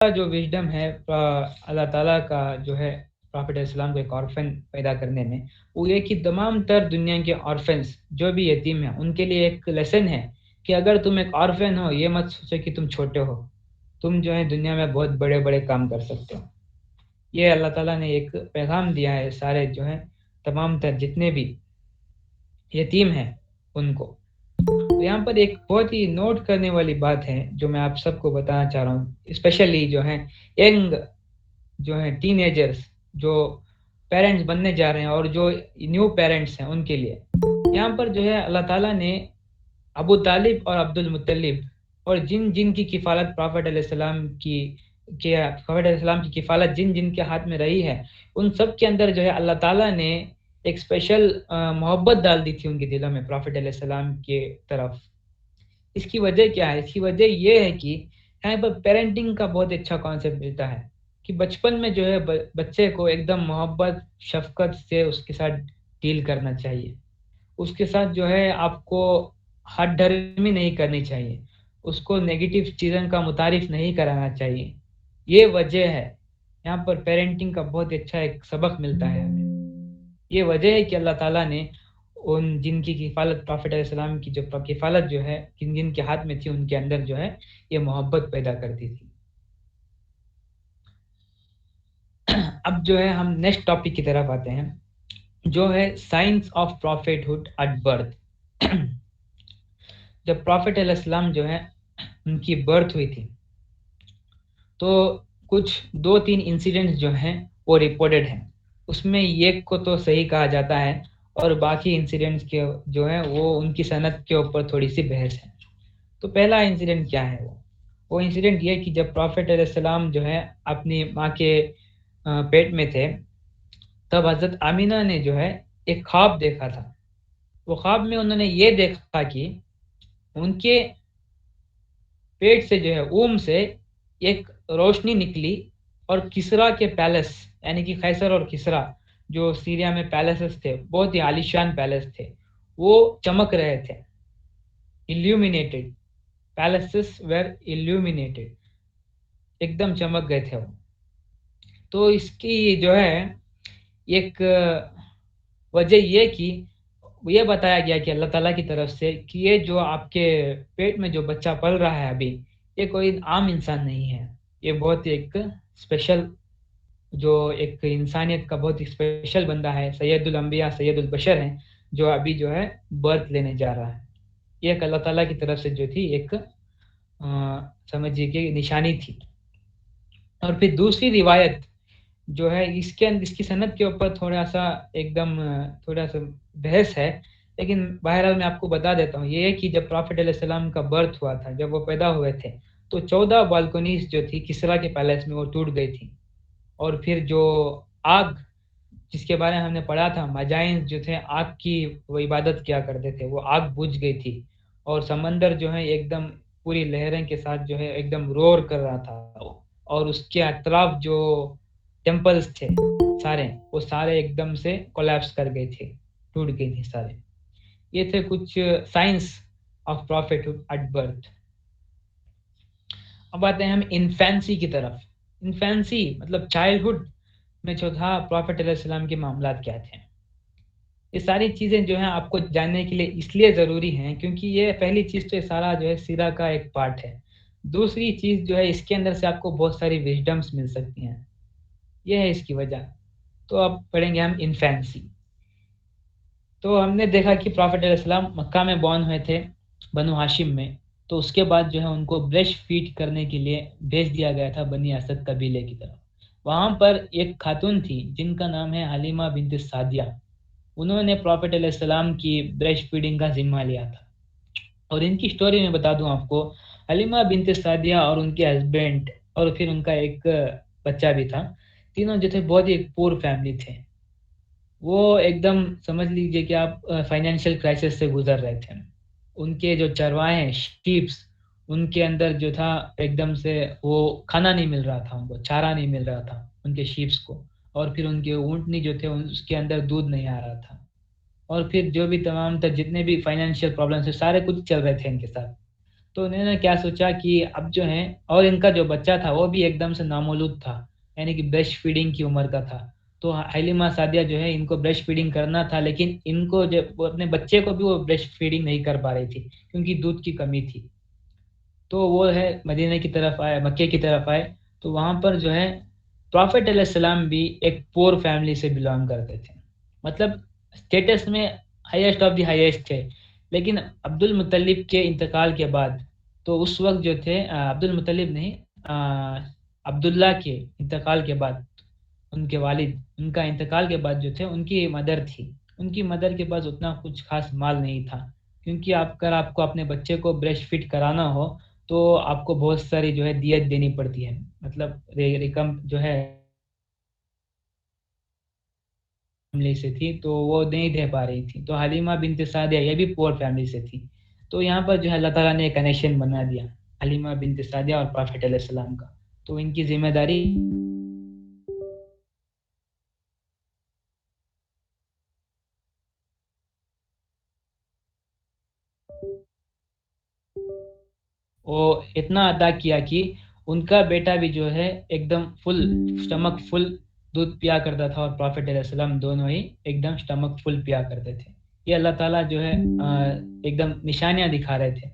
جو وژڈم ہے اللہ تعالیٰ کا جو ہے پرافٹ علیہ السلام کو ایک آرفن پیدا کرنے میں، وہ یہ کہ تمام تر دنیا کے آرفنس جو بھی یتیم ہیں ان کے لیے ایک لیسن ہے کہ اگر تم ایک آرفن ہو یہ مت سوچو کہ تم چھوٹے ہو، تم جو ہے دنیا میں بہت بڑے بڑے کام کر سکتے ہو۔ یہ اللہ تعالیٰ نے ایک پیغام دیا ہے سارے جو ہے تمام تر جتنے بھی یتیم ہیں ان کو۔ تو یہاں پر ایک بہت ہی نوٹ کرنے والی بات ہے جو میں آپ سب کو بتانا چاہ رہا ہوں، اسپیشلی جو ہے ینگ جو ہیں ٹین ایجرز جو پیرنٹس بننے جا رہے ہیں اور جو نیو پیرنٹس ہیں ان کے لیے۔ یہاں پر جو ہے اللہ تعالیٰ نے ابو طالب اور عبد المطلب اور جن جن کی کفالت پرافٹ علیہ السلام پرافٹ علیہ السلام کی کفالت جن جن کے ہاتھ میں رہی ہے، ان سب کے اندر جو ہے اللہ تعالیٰ نے ایک اسپیشل محبت ڈال دی تھی ان کے دلوں میں پرافٹ علیہ السلام کے طرف۔ اس کی وجہ کیا ہے؟ اس کی وجہ یہ ہے کہ یہاں پر پیرنٹنگ کا بہت اچھا کانسیپٹ ملتا ہے کہ بچپن میں جو ہے بچے کو ایک دم محبت شفقت سے اس کے ساتھ ڈیل کرنا چاہیے، اس کے ساتھ جو ہے آپ کو ہاتھ ڈھرمی نہیں کرنی چاہیے، اس کو نیگیٹو چیزوں کا متعارف نہیں کرانا چاہیے۔ یہ وجہ ہے یہاں پر پیرنٹنگ کا بہت اچھا ایک سبق ملتا ہے ہمیں۔ یہ وجہ ہے کہ اللہ تعالیٰ نے ان جن کی کفالت پرافٹ علیہ السلام کی جو کفالت جو ہے جن جن کے ہاتھ میں تھی ان کے اندر جو ہے یہ محبت پیدا کرتی تھی۔ اب جو ہے ہم نیکسٹ ٹاپک کی طرف آتے ہیں جو ہے science of prophethood at birth. جب پرافٹ علیہ السلام جو ہے ان کی برتھ ہوئی تھی تو کچھ 2-3 انسیڈنٹس جو ہیں وہ ریپورٹڈ ہیں، اس میں ایک کو تو صحیح کہا جاتا ہے اور باقی انسیڈنٹس کے جو ہیں وہ ان کی صنعت کے اوپر تھوڑی سی بحث ہے۔ تو پہلا انسیڈنٹ کیا ہے؟ وہ انسیڈنٹ یہ کہ جب پرافٹ علیہ السلام جو ہے اپنی ماں کے پیٹ میں تھے تب حضرت آمینہ نے جو ہے ایک خواب دیکھا تھا۔ وہ خواب میں انہوں نے یہ دیکھا کہ ان کے پیٹ سے جو ہے اوم سے ایک روشنی نکلی اور کسرا کے پیلس یعنی کہ قیصر اور کسرا جو سیریا میں پیلسز تھے، بہت ہی عالیشان پیلس تھے، وہ چمک رہے تھے، illuminated palaces were illuminated، ایک دم چمک گئے تھے وہ۔ تو اس کی جو ہے ایک وجہ یہ کہ یہ بتایا گیا کہ اللہ تعالیٰ کی طرف سے کہ یہ جو آپ کے پیٹ میں جو بچہ پل رہا ہے ابھی، یہ کوئی عام انسان نہیں ہے، یہ بہت ایک اسپیشل جو ایک انسانیت کا بہت اسپیشل بندہ ہے، سید الانبیاء سید البشر ہیں، جو ابھی جو ہے برتھ لینے جا رہا ہے۔ یہ ایک اللہ تعالیٰ کی طرف سے جو تھی ایک سمجھیے کہ نشانی تھی۔ اور پھر دوسری روایت جو ہے اس کی صنعت کے اوپر تھوڑا سا ایک دم تھوڑا سا بحث ہے، لیکن بہرحال میں آپ کو بتا دیتا ہوں یہ ہے کہ جب پرافٹ علیہ السلام کا برتھ ہوا تھا، جب وہ پیدا ہوئے تھے تو 14 بالکنیز جو تھی کسرا کے پیلس میں وہ ٹوٹ گئی تھی، اور پھر جو آگ جس کے بارے میں ہم نے پڑھا تھا، مجائنز جو تھے آگ کی وہ عبادت کیا کرتے تھے، وہ آگ بجھ گئی تھی، اور سمندر جو ہے ایک دم پوری لہریں کے ساتھ جو ہے ایک دم رور کر رہا تھا، اور اس کے اطراف جو ٹیمپلز تھے سارے وہ سارے ایک دم سے کولیپس کر گئے تھے، ٹوٹ گئی تھی سارے۔ یہ تھے کچھ science of prophet at birth. اب آتے ہیں ہم انفینسی کی طرف۔ انفینسی مطلب چائلڈہڈ میں جو تھا پرافٹ علیہ السلام کے معاملات کیا تھے، یہ ساری چیزیں جو ہیں آپ کو جاننے کے لیے اس لیے ضروری ہیں کیونکہ یہ پہلی چیز تو سارا جو ہے سیرہ کا ایک پارٹ ہے، دوسری چیز جو ہے اس کے اندر سے آپ کو بہت ساری وژڈمس مل سکتی ہیں، یہ ہے اس کی وجہ۔ تو اب پڑھیں گے ہم انفینسی۔ تو ہم نے دیکھا کہ پرافٹ علیہ السلام مکہ میں بورن ہوئے تھے بنو ہاشم میں، تو اس کے بعد جو ہے ان کو بریسٹ فیڈ کرنے کے لیے بھیج دیا گیا تھا بنی اسد قبیلے کی طرف۔ وہاں پر ایک خاتون تھی جن کا نام ہے حلیمہ بنت سعدیہ، انہوں نے پرافٹ علیہ السلام کی بریسٹ فیڈنگ کا ذمہ لیا تھا۔ اور ان کی سٹوری میں بتا دوں آپ کو، حلیمہ بنت سعدیہ اور ان کے ہسبینڈ اور پھر ان کا ایک بچہ بھی تھا، تینوں جو تھے بہت ہی پور فیملی تھے، وہ ایک دم سمجھ لیجئے کہ آپ فائنینشیل کرائسس سے گزر رہے تھے۔ ان کے جو چرواہے ہیں شیپس، ان کے اندر جو تھا ایک دم سے وہ کھانا نہیں مل رہا تھا، ان کو چارہ نہیں مل رہا تھا ان کے شیپس کو، اور پھر ان کے اونٹنی جو تھے اس کے اندر دودھ نہیں آ رہا تھا، اور پھر جو بھی تمام تر جتنے بھی فائنینشیل پرابلمس ہیں سارے کچھ چل رہے تھے ان کے ساتھ۔ تو انہوں نے کیا سوچا کہ اب جو ہے، اور ان کا جو بچہ تھا وہ بھی ایک دم سے نامولود تھا، یعنی کہ بریسٹ فیڈنگ کی عمر کا تھا. تو حلیمہ سعدیہ جو ہے ان کو بریسٹ فیڈنگ کرنا تھا، لیکن ان کو جب وہ اپنے بچے کو بھی وہ بریسٹ فیڈنگ نہیں کر پا رہی تھی کیونکہ دودھ کی کمی تھی. تو وہ ہے مدینہ کی طرف آئے، مکے کی طرف آئے. تو وہاں پر جو ہے پرافٹ علیہ السلام بھی ایک پور فیملی سے بلانگ کرتے تھے، مطلب اسٹیٹس میں ہائیسٹ آف دی ہائیسٹ تھے. لیکن عبد المطلب کے انتقال کے بعد، تو اس وقت جو تھے عبد المطلب نہیں، عبداللہ کے انتقال کے بعد، ان کے والد، ان کا انتقال کے بعد جو تھے ان کی مدر تھی. ان کی مدر کے پاس اتنا کچھ خاص مال نہیں تھا، کیونکہ اگر آپ کو اپنے بچے کو بریسٹ فیڈ کرانا ہو تو آپ کو بہت ساری جو ہے دیت دینی پڑتی ہے، مطلب رقم جو ہے فیملی سے تھی تو وہ نہیں دے پا رہی تھی. تو حلیمہ بنت سعدیہ یہ بھی پور فیملی سے تھی. تو یہاں پر جو ہے اللہ تعالیٰ نے ایک کنیکشن بنا دیا حلیمہ بنت سعدیہ اور پرافٹ علیہ السلام کا. تو ان کی ذمہ داری وہ اتنا ادا کیا کہ ان کا بیٹا بھی جو ہے ایک دم فل اسٹمک فل دودھ پیا کرتا تھا، اور پرافٹ علیہ السلام دونوں ہی ایک دم اسٹمک فل پیا کرتے تھے. یہ اللہ تعالیٰ جو ہے ایک دم نشانیاں دکھا رہے تھے.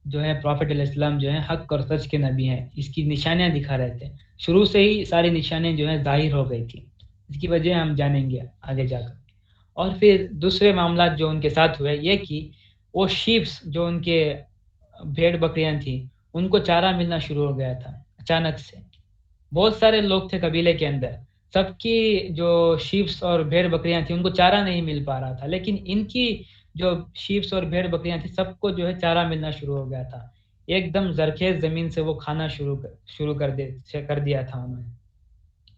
جو ہے پرافٹ علیہ السلام جو ہے حق اور سچ کے نبی ہیں، اس کی نشانیاں دکھا رہے تھے. شروع سے ہی ساری نشانیاں جو ہے ظاہر ہو گئی تھی. اس کی وجہ ہم جانیں گے آگے جا کر. اور پھر دوسرے معاملات جو ان کے ساتھ ہوئے یہ کہ وہ شیپس جو ان کے بھیڑ بکریاں تھیں ان کو چارہ ملنا شروع ہو گیا تھا اچانک سے. بہت سارے لوگ تھے قبیلے کے اندر، سب کی جو شیپس اور بھیڑ بکریاں تھیں ان کو چارہ نہیں مل پا رہا تھا، لیکن ان کی جو شیپس اور بھیڑ بکریاں تھیں سب کو جو ہے چارہ ملنا شروع ہو گیا تھا. ایک دم زرخیز زمین سے وہ کھانا شروع کر دیا تھا انہوں نے.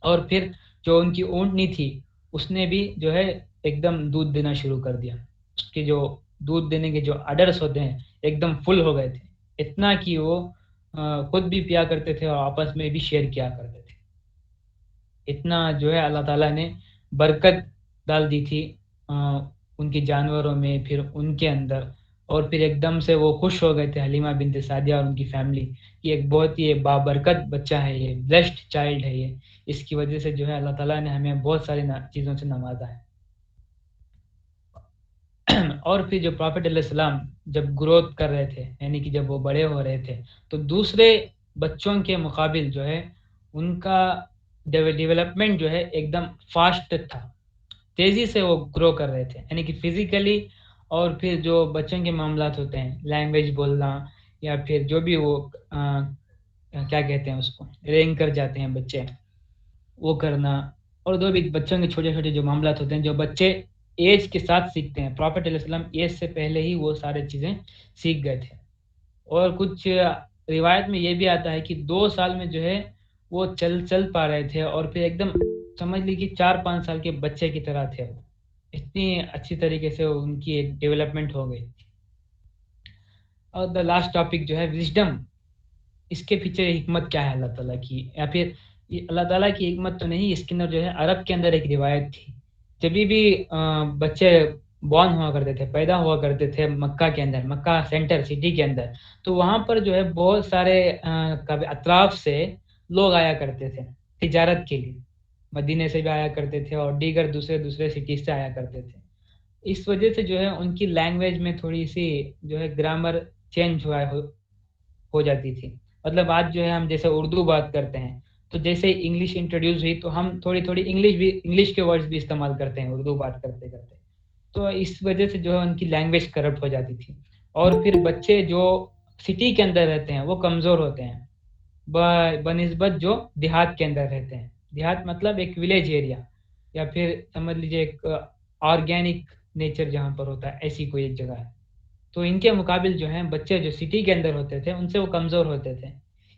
اور پھر جو ان کی اونٹنی تھی اس نے بھی جو ہے ایک دم دودھ دینا شروع کر دیا. اس کے جو دودھ دینے کے جو اڈرس ہوتے ہیں ایک دم فل ہو گئے تھے، اتنا کہ وہ خود بھی پیا کرتے تھے اور آپس میں بھی شیئر کیا کرتے تھے. اتنا جو ہے اللہ تعالیٰ نے برکت ڈال دی تھی ان کی جانوروں میں، پھر ان کے اندر. اور پھر ایک دم سے وہ خوش ہو گئے تھے حلیمہ بنت سعدیہ اور ان کی فیملی کہ ایک بہت ہی بابرکت بچہ ہے، یہ بلیسڈ چائلڈ ہے یہ. اس کی وجہ سے جو ہے اللہ تعالیٰ نے ہمیں بہت ساری چیزوں سے نوازا ہے. اور پھر جو پرافٹ علیہ السلام جب گروتھ کر رہے تھے، یعنی کہ جب وہ بڑے ہو رہے تھے، تو دوسرے بچوں کے مقابل جو ہے ان کا ڈیولپمنٹ جو ہے ایک دم فاسٹ تھا، تیزی سے وہ گرو کر رہے تھے، یعنی کہ فزیکلی. اور پھر جو بچوں کے معاملات ہوتے ہیں، لینگویج بولنا، یا پھر جو بھی وہ کیا کہتے ہیں اس کو رینک کر جاتے ہیں بچے، وہ کرنا. اور دو بھی بچوں کے چھوٹے چھوٹے جو معاملات ہوتے ہیں جو بچے ایج کے ساتھ سیکھتے ہیں، پرافٹ علیہ السلام ایج سے پہلے ہی وہ سارے چیزیں سیکھ گئے تھے. اور کچھ روایت میں یہ بھی آتا ہے کہ 2 سال میں جو ہے وہ چل پا رہے تھے، اور پھر ایک دم سمجھ لی کہ 4-5 سال کے بچے کی طرح تھے وہ. اتنی اچھی طریقے سے ان کی ایک ڈیولپمنٹ ہو گئی. اور دا لاسٹ ٹاپک جو ہے وزڈم، اس کے پیچھے حکمت کیا ہے اللہ تعالیٰ کی، یا پھر یہ اللہ تعالیٰ کی حکمت تو نہیں، اس کے اندر جو ہے عرب کے اندر ایک روایت تھی. جبھی بھی بچے بورن ہوا کرتے تھے، پیدا ہوا کرتے تھے مکہ کے اندر، مکہ سینٹر سٹی کے اندر، تو وہاں پر جو ہے بہت سارے اطراف سے لوگ آیا کرتے تھے تجارت کے لیے. مدینے سے بھی آیا کرتے تھے اور دیگر دوسرے دوسرے سٹیز سے آیا کرتے تھے. اس وجہ سے جو ہے ان کی لینگویج میں تھوڑی سی جو ہے گرامر چینج ہو جاتی تھی. مطلب آج جو ہے ہم جیسے اردو بات کرتے ہیں تو جیسے انگلش انٹروڈیوس ہوئی تو ہم تھوڑی تھوڑی انگلش کے ورڈز بھی استعمال کرتے ہیں اردو بات کرتے کرتے. تو اس وجہ سے جو ہے ان کی لینگویج کرپٹ ہو جاتی تھی. اور پھر بچے جو سٹی کے اندر رہتے ہیں وہ کمزور ہوتے ہیں بنسبت جو دیہات کے اندر رہتے ہیں. دیہات مطلب ایک ولیج ایریا، یا پھر سمجھ لیجیے ایک آرگینک نیچر جہاں پر ہوتا ہے، ایسی کوئی ایک جگہ ہے. تو ان کے مقابل جو ہیں بچے جو سٹی کے اندر ہوتے تھے ان سے وہ کمزور ہوتے تھے.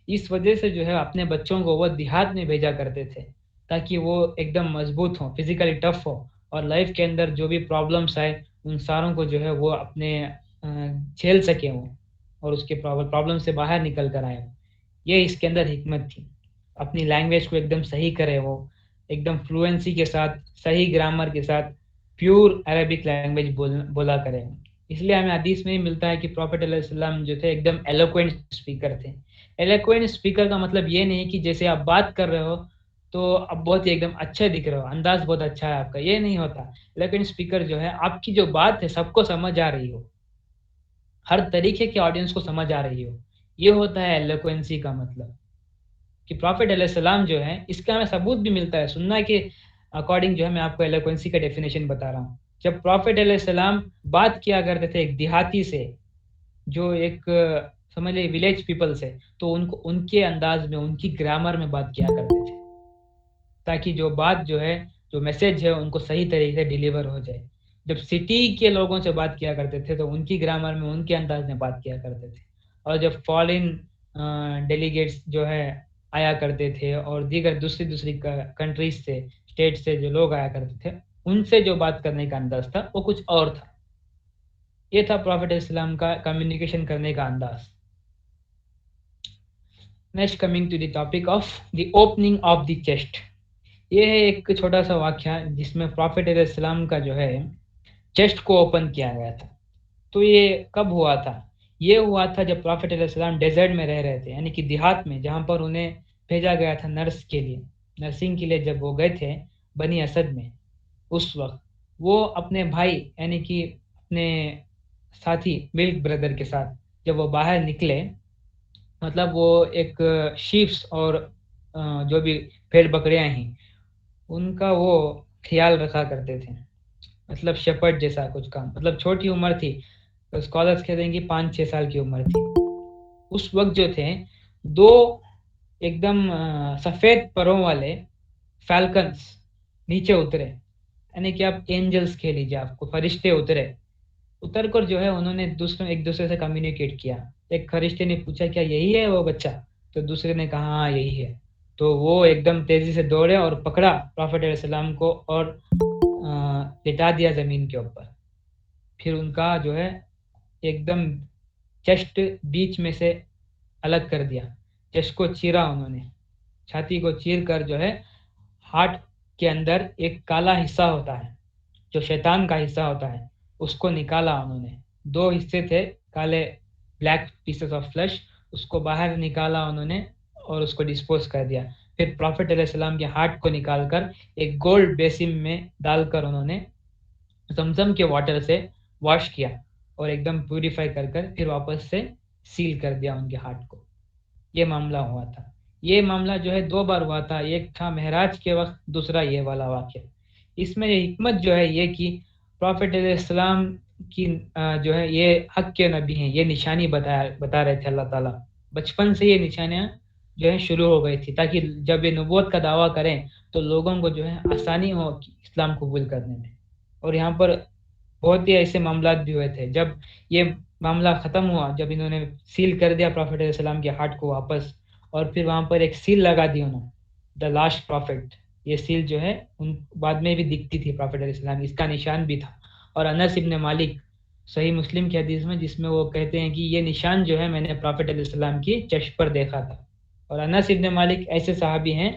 اس وجہ سے جو ہے اپنے بچوں کو وہ دیہات میں بھیجا کرتے تھے تاکہ وہ ایک دم مضبوط ہوں، فزیکلی ٹف ہو، اور لائف کے اندر جو بھی پرابلمس آئے ان ساروں کو جو ہے وہ اپنے جھیل سکیں وہ، اور اس کے پرابلم سے باہر نکل کر آئے. یہ اس کے اندر حکمت تھی. اپنی لینگویج کو ایک دم صحیح کرے وہ، ایک دم فلوئنسی کے ساتھ، صحیح گرامر کے ساتھ پیور عربک لینگویج بولا کرے. اس لیے ہمیں حدیث میں ہی ملتا ہے کہ پروفیٹ علیہ السلام جو تھے ایک دم ایلوکوینٹ اسپیکر تھے. ایلوکوینٹ اسپیکر کا مطلب یہ نہیں کہ جیسے آپ بات کر رہے ہو تو اب بہت ہی ایک دم اچھے دکھ رہے ہو، انداز بہت اچھا ہے آپ کا، یہ نہیں ہوتا. ایلوکوینٹ اسپیکر جو ہے آپ کی جو بات ہے سب کو سمجھ آ رہی ہو، ہر طریقے کے آڈینس کو سمجھ آ رہی ہو، یہ ہوتا ہے ایلوکوینسی کا مطلب. کہ پروفیٹ علیہ السلام جو ہے، اس کا ہمیں ثبوت بھی ملتا ہے سننا کے اکارڈنگ جو ہے میں آپ کو ایلوکوینسی کا ڈیفینیشن بتا رہا ہوں. جب پروفیٹ علیہ السلام بات کیا کرتے تھے ایک دیہاتی سے، جو ایک سمجھ لیں ولیج پیپل سے، تو ان کو ان کے انداز میں، ان کی گرامر میں بات کیا کرتے تھے تاکہ جو بات جو ہے، جو میسج ہے ان کو صحیح طریقے سے ڈیلیور ہو جائے. جب سٹی کے لوگوں سے بات کیا کرتے تھے تو ان کی گرامر میں، ان کے انداز میں بات کیا کرتے تھے. اور جب فارن ڈیلیگیٹس جو ہے آیا کرتے تھے، اور دیگر دوسری دوسری کنٹریز سے، اسٹیٹ سے جو لوگ آیا کرتے تھے، ان سے جو بات کرنے کا انداز تھا وہ کچھ اور تھا. یہ تھا پروفیٹ اسلام کا کمیونیکیشن کرنے کا انداز. Next coming to the topic of the opening of the chest. یہ ہے ایک چھوٹا سا واقعہ جس میں پروفیٹ علیہ السلام کا جو ہے چیسٹ کو اوپن کیا گیا تھا. تو یہ کب ہوا تھا؟ یہ ہوا تھا جب پروفیٹ علیہ السلام ڈیزرٹ میں رہ رہے تھے، یعنی کہ دیہات میں، جہاں پر انہیں بھیجا گیا تھا نرس کے لیے، نرسنگ کے لیے. جب وہ گئے تھے بنی اسد میں، اس وقت وہ اپنے بھائی یعنی کہ اپنے ساتھی ملک بردر کے ساتھ جب وہ باہر نکلے، مطلب وہ ایک شیپس اور جو بھی بھیڑ بکریاں ہیں ان کا وہ خیال رکھا کرتے تھے. مطلب شپرڈ جیسا کچھ کام، مطلب چھوٹی عمر تھی. اسکالرس کہتے ہیں کہ 5-6 سال کی عمر تھی. اس وقت جو تھے دو ایک دم سفید پروں والے فالکنس نیچے اترے، یعنی کہ آپ اینجلس کہہ لیجیے، آپ کو فرشتے اترے. اتر کر جو ہے انہوں نے ایک دوسرے سے کمیونیکیٹ کیا. ایک فرشتے نے پوچھا کیا یہی ہے وہ بچہ؟ تو دوسرے نے کہا ہاں یہی ہے. تو وہ ایک دم تیزی سے دوڑے اور پکڑا پروفیٹ علیہ السلام کو اور لٹا دیا زمین کے اوپر. پھر ان کا جو ہے ایک دم چیسٹ بیچ میں سے الگ کر دیا، چیسٹ کو چیرا انہوں نے، چھاتی کو چیر کر جو ہے ہارٹ کے اندر ایک کالا حصہ ہوتا ہے جو شیطان کا حصہ ہوتا ہے، اس کو نکالا انہوں نے. 2 حصے تھے کالے، بلیک پیسز آف فلیش، اس کو باہر نکالا انہوں نے اور اس کو ڈسپوز کر دیا. پھر پروفیٹ علیہ السلام کے ہارٹ کو نکال کر ایک گولڈ بیسن میں ڈال کر انہوں نے زمزم کے واٹر سے واش کیا اور ایک دم پیوریفائی کر کر پھر واپس سے سیل کر دیا ان کے ہارٹ کو. یہ معاملہ ہوا تھا. یہ معاملہ جو ہے 2 بار ہوا تھا، ایک تھا معراج کے وقت، دوسرا یہ والا واقعہ. اس میں یہ حکمت جو ہے یہ کہ پروفیٹ علیہ السلام کی جو ہے یہ حق کے نبی ہیں، یہ نشانی بتا رہے تھے اللہ تعالیٰ. بچپن سے یہ نشانیاں جو ہے شروع ہو گئی تھی تاکہ جب یہ نبوت کا دعویٰ کریں تو لوگوں کو جو ہے آسانی ہو اسلام قبول کرنے میں. اور یہاں پر بہت ہی ایسے معاملات بھی ہوئے تھے. جب یہ معاملہ ختم ہوا، جب انہوں نے سیل کر دیا پروفیٹ علیہ السلام کے ہارٹ کو واپس، اور پھر وہاں پر ایک سیل لگا دی انہوں نے، دا لاسٹ پروفیٹ. یہ سیل جو ہے ان بعد میں بھی دکھتی تھی پروفیٹ علیہ السلام، اس کا نشان بھی تھا. اور انس ابن مالک صحیح مسلم کی حدیث میں، جس میں وہ کہتے ہیں کہ یہ نشان جو ہے میں نے پروفیٹ علیہ السلام کی چشم پر دیکھا تھا. اور انس ابن مالک ایسے صحابی ہیں،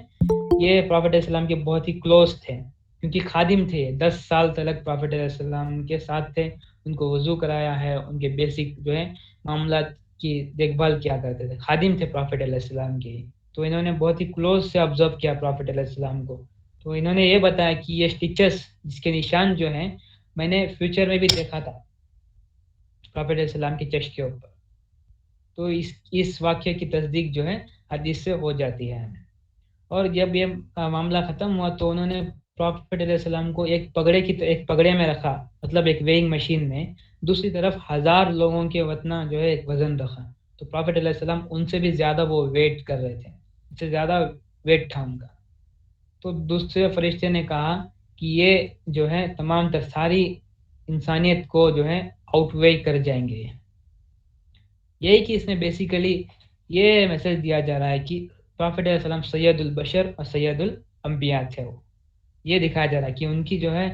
یہ پروفیٹ علیہ السلام کے بہت ہی کلوز تھے کیونکہ خادم تھے. 10 سال تک پروفیٹ علیہ السلام کے ساتھ تھے، ان کو وضو کرایا ہے، ان کے بیسک جو ہے معاملات کی دیکھ بھال کیا کرتے تھے، خادم تھے پروفیٹ علیہ السلام کے. تو انہوں نے بہت ہی کلوز سے آبزرو کیا پروفیٹ علیہ السلام کو. تو انہوں نے یہ بتایا کہ یہ اسٹیچز جس کے نشان جو ہیں میں نے فیوچر میں بھی دیکھا تھا پروفیٹ علیہ السلام کی چشم کے اوپر. تو اس واقعے کی تصدیق جو ہے حدیث سے ہو جاتی ہے ہمیں. اور جب یہ معاملہ ختم ہوا تو انہوں نے پروفیٹ علیہ السلام کو ایک پگڑے میں رکھا، مطلب ایک ویئنگ مشین میں. دوسری طرف 1000 لوگوں کے وطنہ جو ہے ایک وزن رکھا. تو پروفیٹ علیہ السلام ان سے بھی زیادہ وہ ویٹ کر رہے تھے، ان سے زیادہ ویٹ تھا ان کا. تو دوسرے فرشتے نے کہا کہ یہ جو ہے تمام تر ساری انسانیت کو جو ہے آؤٹ وے کر جائیں گے. یہی کہ اس میں بیسیکلی یہ میسج دیا جا رہا ہے کہ پروفیٹ علیہ السلام سید البشر اور سید الانبیاء تھے. وہ یہ دکھایا جا رہا ہے کہ ان کی جو ہے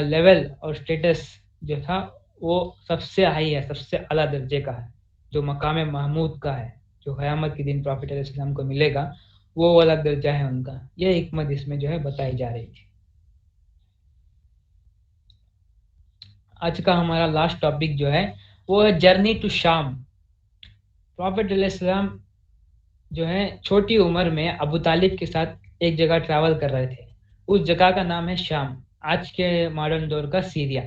لیول اور سٹیٹس جو تھا وہ سب سے ہائی ہے، سب سے اعلیٰ درجے کا ہے، جو مقام محمود کا ہے، جو قیامت کے دن پروفیٹ علیہ السلام کو ملے گا، وہ والا درجہ ہے ان کا. یہ حکمت اس میں جو ہے بتائی جا رہی تھی. آج کا ہمارا لاسٹ ٹاپک جو ہے وہ ہے جرنی ٹو شام۔ پروفیٹ علیہ السلام جو ہے چھوٹی عمر میں ابو طالب کے ساتھ ایک جگہ ٹریول کر رہے تھے۔ اس جگہ کا نام ہے شام، آج کے ماڈرن دور کا سیریا۔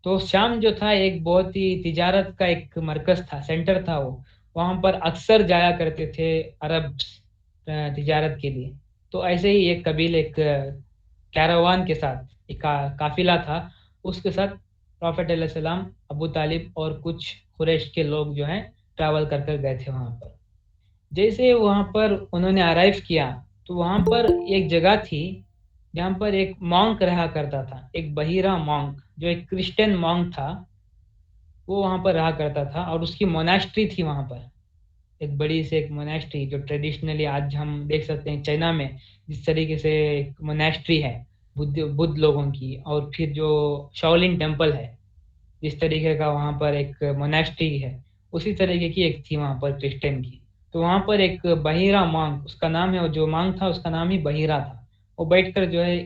تو شام جو تھا ایک بہت ہی تجارت کا ایک مرکز تھا، سینٹر تھا وہ، وہاں پر اکثر جایا کرتے تھے عرب تجارت کے لیے۔ تو ایسے ہی ایک قبیلے ایک کیراوان کے ساتھ ایک قافلہ تھا، اس کے ساتھ پروفیٹ علیہ السلام، ابو طالب اور کچھ قریش کے لوگ جو ہیں ٹریول کر کر گئے تھے وہاں پر۔ جیسے وہاں پر انہوں نے ارائیو کیا تو وہاں پر ایک جگہ تھی جہاں پر ایک مونک رہا کرتا تھا، ایک بحیرہ مونک جو ایک کرسچن مونک تھا، وہ وہاں پر رہا کرتا تھا اور اس کی موناسٹری تھی وہاں پر، ایک بڑی سے ایک موناسٹری جو ٹریڈیشنلی آج ہم دیکھ سکتے ہیں چائنا میں جس طریقے سے ایک موناسٹری ہے بدھ لوگوں کی، اور پھر جو شاولن ٹیمپل ہے جس طریقے کا وہاں پر ایک موناسٹری ہے، اسی طریقے کی ایک تھی وہاں پر کرسچن کی۔ تو وہاں پر ایک بحیرہ مانگ اس کا نام ہے، جو مانگ تھا اس کا نام ہی بحیرہ تھا۔ وہ بیٹھ کر جو ہے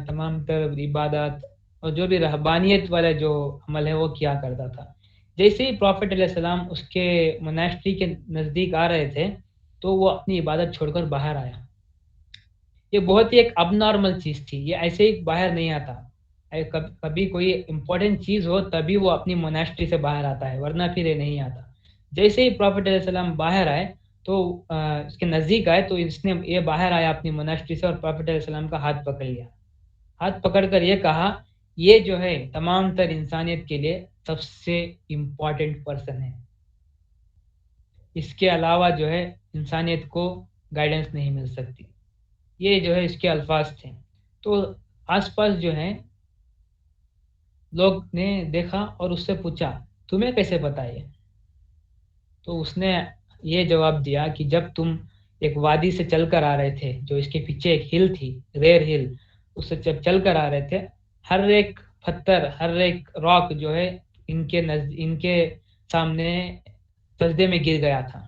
تمام تر عبادات اور جو بھی رہبانیت والا جو عمل ہے وہ کیا کرتا تھا۔ جیسے ہی پروفیٹ علیہ السلام اس کے موناسٹری کے نزدیک آ رہے تھے تو وہ اپنی عبادت چھوڑ کر باہر آیا۔ یہ بہت ہی ایک اب نارمل چیز تھی، یہ ایسے ہی باہر نہیں آتا۔ کبھی کوئی امپورٹنٹ چیز ہو تبھی وہ اپنی موناسٹری سے باہر آتا ہے، ورنہ پھر یہ نہیں آتا۔ جیسے ہی پروفیٹ علیہ السلام باہر آئے تو اس کے نزدیک آئے تو اس نے یہ باہر آیا اپنی موناسٹری سے اور پروفیٹ علیہ السلام کا ہاتھ پکڑ لیا۔ ہاتھ پکڑ کر یہ کہا، یہ جو ہے تمام تر انسانیت کے لیے سب سے امپورٹنٹ پرسن ہے، اس کے علاوہ جو ہے انسانیت کو گائیڈنس نہیں مل سکتی۔ یہ جو ہے اس کے الفاظ تھے۔ تو آس پاس جو ہے لوگ نے دیکھا اور اس سے پوچھا تمہیں کیسے پتا یہ؟ تو اس نے یہ جواب دیا کہ جب تم ایک وادی سے چل کر آ رہے تھے، جو اس کے پیچھے ایک ہل تھی، ریئر ہل، اس سے جب چل کر آ رہے تھے، ہر ایک پتھر، ہر ایک راک جو ہے ان کے سامنے سجدے میں گر گیا تھا،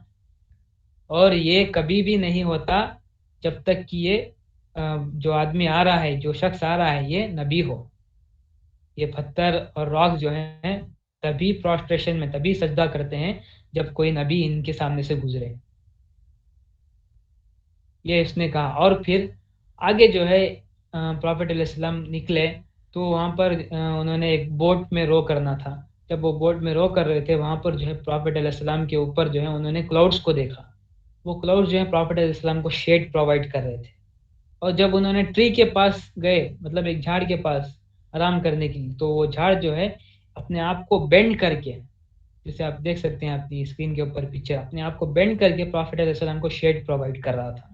اور یہ کبھی بھی نہیں ہوتا جب تک کہ یہ جو آدمی آ رہا ہے، جو شخص آ رہا ہے، یہ نبی ہو۔ یہ پتھر اور راک جو ہیں تبھی پروسٹریشن میں، تبھی سجدہ کرتے ہیں جب کوئی نبی ان کے سامنے سے گزرے، یہ اس نے کہا۔ اور پھر آگے جو ہے پروفیٹ علیہ السلام نکلے تو وہاں پر انہوں نے ایک بوٹ میں رو کرنا تھا۔ جب وہ بوٹ میں رو کر رہے تھے وہاں پر جو ہے پروفیٹ علیہ السلام کے اوپر جو ہے انہوں نے کلاؤڈز کو دیکھا۔ وہ کلاؤڈ جو ہے پروفیٹ علیہ السلام کو شیڈ پرووائڈ کر رہے تھے۔ اور جب انہوں نے ٹری کے پاس گئے، مطلب ایک جھاڑ کے پاس آرام کرنے کے لیے، تو وہ جھاڑ جو ہے اپنے آپ کو بینڈ کر کے، جسے آپ دیکھ سکتے ہیں اپنی اسکرین کے اوپر پکچر، اپنے آپ کو بینڈ کر کے پروفیٹ علیہ السلام کو شیڈ پرووائڈ کر رہا تھا۔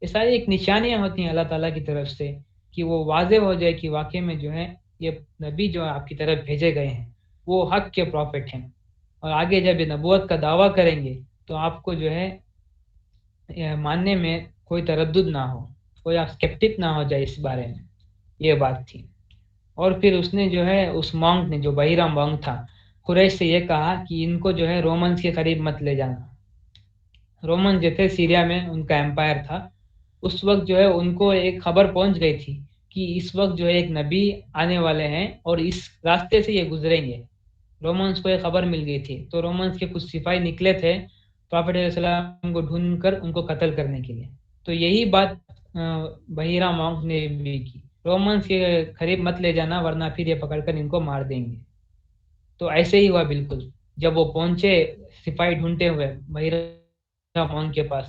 یہ ساری ایک نشانیاں ہوتی ہیں اللہ تعالیٰ کی طرف سے کہ وہ واضح ہو جائے کہ واقعی میں جو ہے یہ نبی جو آپ کی طرف بھیجے گئے ہیں وہ حق کے پروفٹ ہیں، اور آگے جب یہ نبوت کا دعویٰ کریں گے تو آپ کو جو ہے ماننے میں کوئی تردد نہ ہو، کوئی آپ اسکیپٹک نہ ہو جائے اس بارے میں، یہ بات تھی۔ اور پھر اس نے جو ہے اس مونک نے، جو بحیرہ مونک تھا، قریش سے یہ کہا کہ ان کو جو ہے رومنز کے قریب مت لے جانا۔ رومن جو تھے سیریا میں ان کا امپائر تھا، اس وقت جو ہے ان کو ایک خبر پہنچ گئی تھی کہ اس وقت جو ہے ایک نبی آنے والے ہیں اور اس راستے سے یہ گزریں گے۔ رومنز کو یہ خبر مل گئی تھی، تو رومنز کے کچھ سپاہی نکلے تھے پروفیٹ علیہ السلام کو ڈھونڈ کر ان کو قتل کرنے کے لیے۔ تو یہی بات بحیرہ مونک نے بھی کی، رومنز کے قریب مت لے جانا ورنہ پھر یہ پکڑ کر ان کو مار دیں گے۔ تو ایسے ہی ہوا بالکل، جب وہ پہنچے سپاہی ڈھونڈتے ہوئے بحیرہ مونک کے پاس،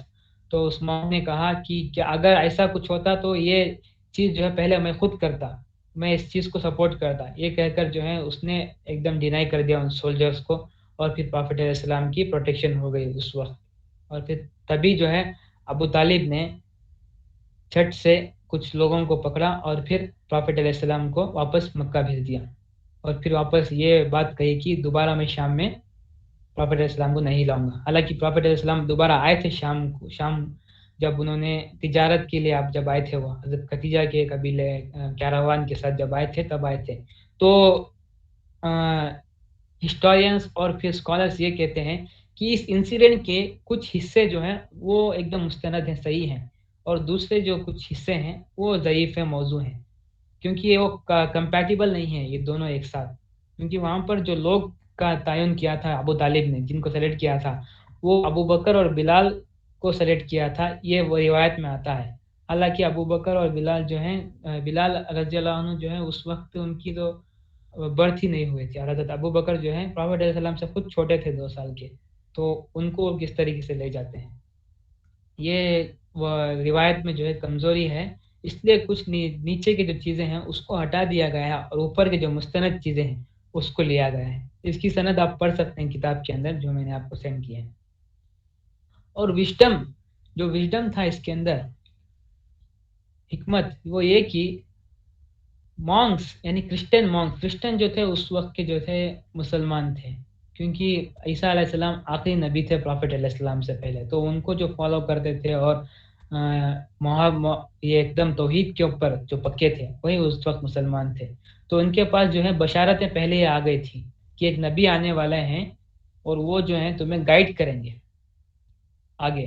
تو اس مونک نے کہا کہ اگر ایسا کچھ ہوتا تو یہ چیز جو ہے پہلے میں خود کرتا، میں اس چیز کو سپورٹ کرتا، یہ کہہ کر جو ہے اس نے ایک دم ڈینائی کر دیا ان سولجرز کو، اور پھر پروفیٹ علیہ السلام کی پروٹیکشن ہو گئی اس وقت۔ اور پھر تبھی جو ہے ابو طالب نے جھٹ سے کچھ لوگوں کو پکڑا اور پھر پروفیٹ علیہ السلام کو واپس مکہ بھیج دیا، اور پھر واپس یہ بات کہی کہ دوبارہ میں شام میں پروفیٹ علیہ السلام کو نہیں لاؤں گا۔ حالانکہ پروفیٹ علیہ السلام دوبارہ آئے تھے شام جب انہوں نے تجارت کے لیے، آپ جب آئے تھے، وہ حضرت ختیجہ کے قبیلے کیراوان کے ساتھ جب آئے تھے تب آئے تھے۔ تو ہسٹورینس اور پھر اسکالرس یہ کہتے ہیں کہ اس انسیڈنٹ کے کچھ حصے جو ہیں وہ ایک دم مستند ہیں، صحیح ہیں، اور دوسرے جو کچھ حصے ہیں وہ ضعیف موضوع ہیں۔ کیونکہ یہ وہ کمپیٹیبل نہیں ہے یہ دونوں ایک ساتھ، کیونکہ وہاں پر جو لوگ کا تعین کیا تھا ابو طالب نے، جن کو سلیکٹ کیا تھا، وہ ابو بکر اور بلال کو سلیکٹ کیا تھا، یہ وہ روایت میں آتا ہے۔ حالانکہ ابو بکر اور بلال جو ہیں، بلال رضی اللہ عنہ جو ہے اس وقت ان کی تو برتھ ہی نہیں ہوئی تھی، اور حضرت ابو بکر جو ہیں پرافٹ علیہ السلام سے خود چھوٹے تھے 2 سال کے، تو ان کو کس طریقے سے لے جاتے ہیں؟ یہ وہ روایت میں جو ہے کمزوری ہے، اس لیے کچھ نیچے کی جو چیزیں ہیں اس کو ہٹا دیا گیا ہے، اور اوپر کے جو مستند چیزیں ہیں اس کو لیا گیا ہے۔ اس کی سند آپ پڑھ سکتے ہیں کتاب کے اندر جو میں نے آپ کو سینڈ کیا ہے۔ اور وژڈم، جو وژڈم تھا اس کے اندر، حکمت، وہ یہ کہ مونکس یعنی کرسچن جو تھے اس وقت کے جو تھے مسلمان تھے، کیونکہ عیسیٰ علیہ السلام آخری نبی تھے پرافٹ علیہ السلام سے پہلے، تو ان کو جو فالو کرتے تھے اور یہ ایک دم توحید کے اوپر جو پکے تھے وہی اس وقت مسلمان تھے، تو ان کے پاس جو ہے بشارتیں پہلے ہی آ گئی تھی کہ ایک نبی آنے والے ہیں اور وہ جو ہیں تمہیں گائیڈ کریں گے آگے،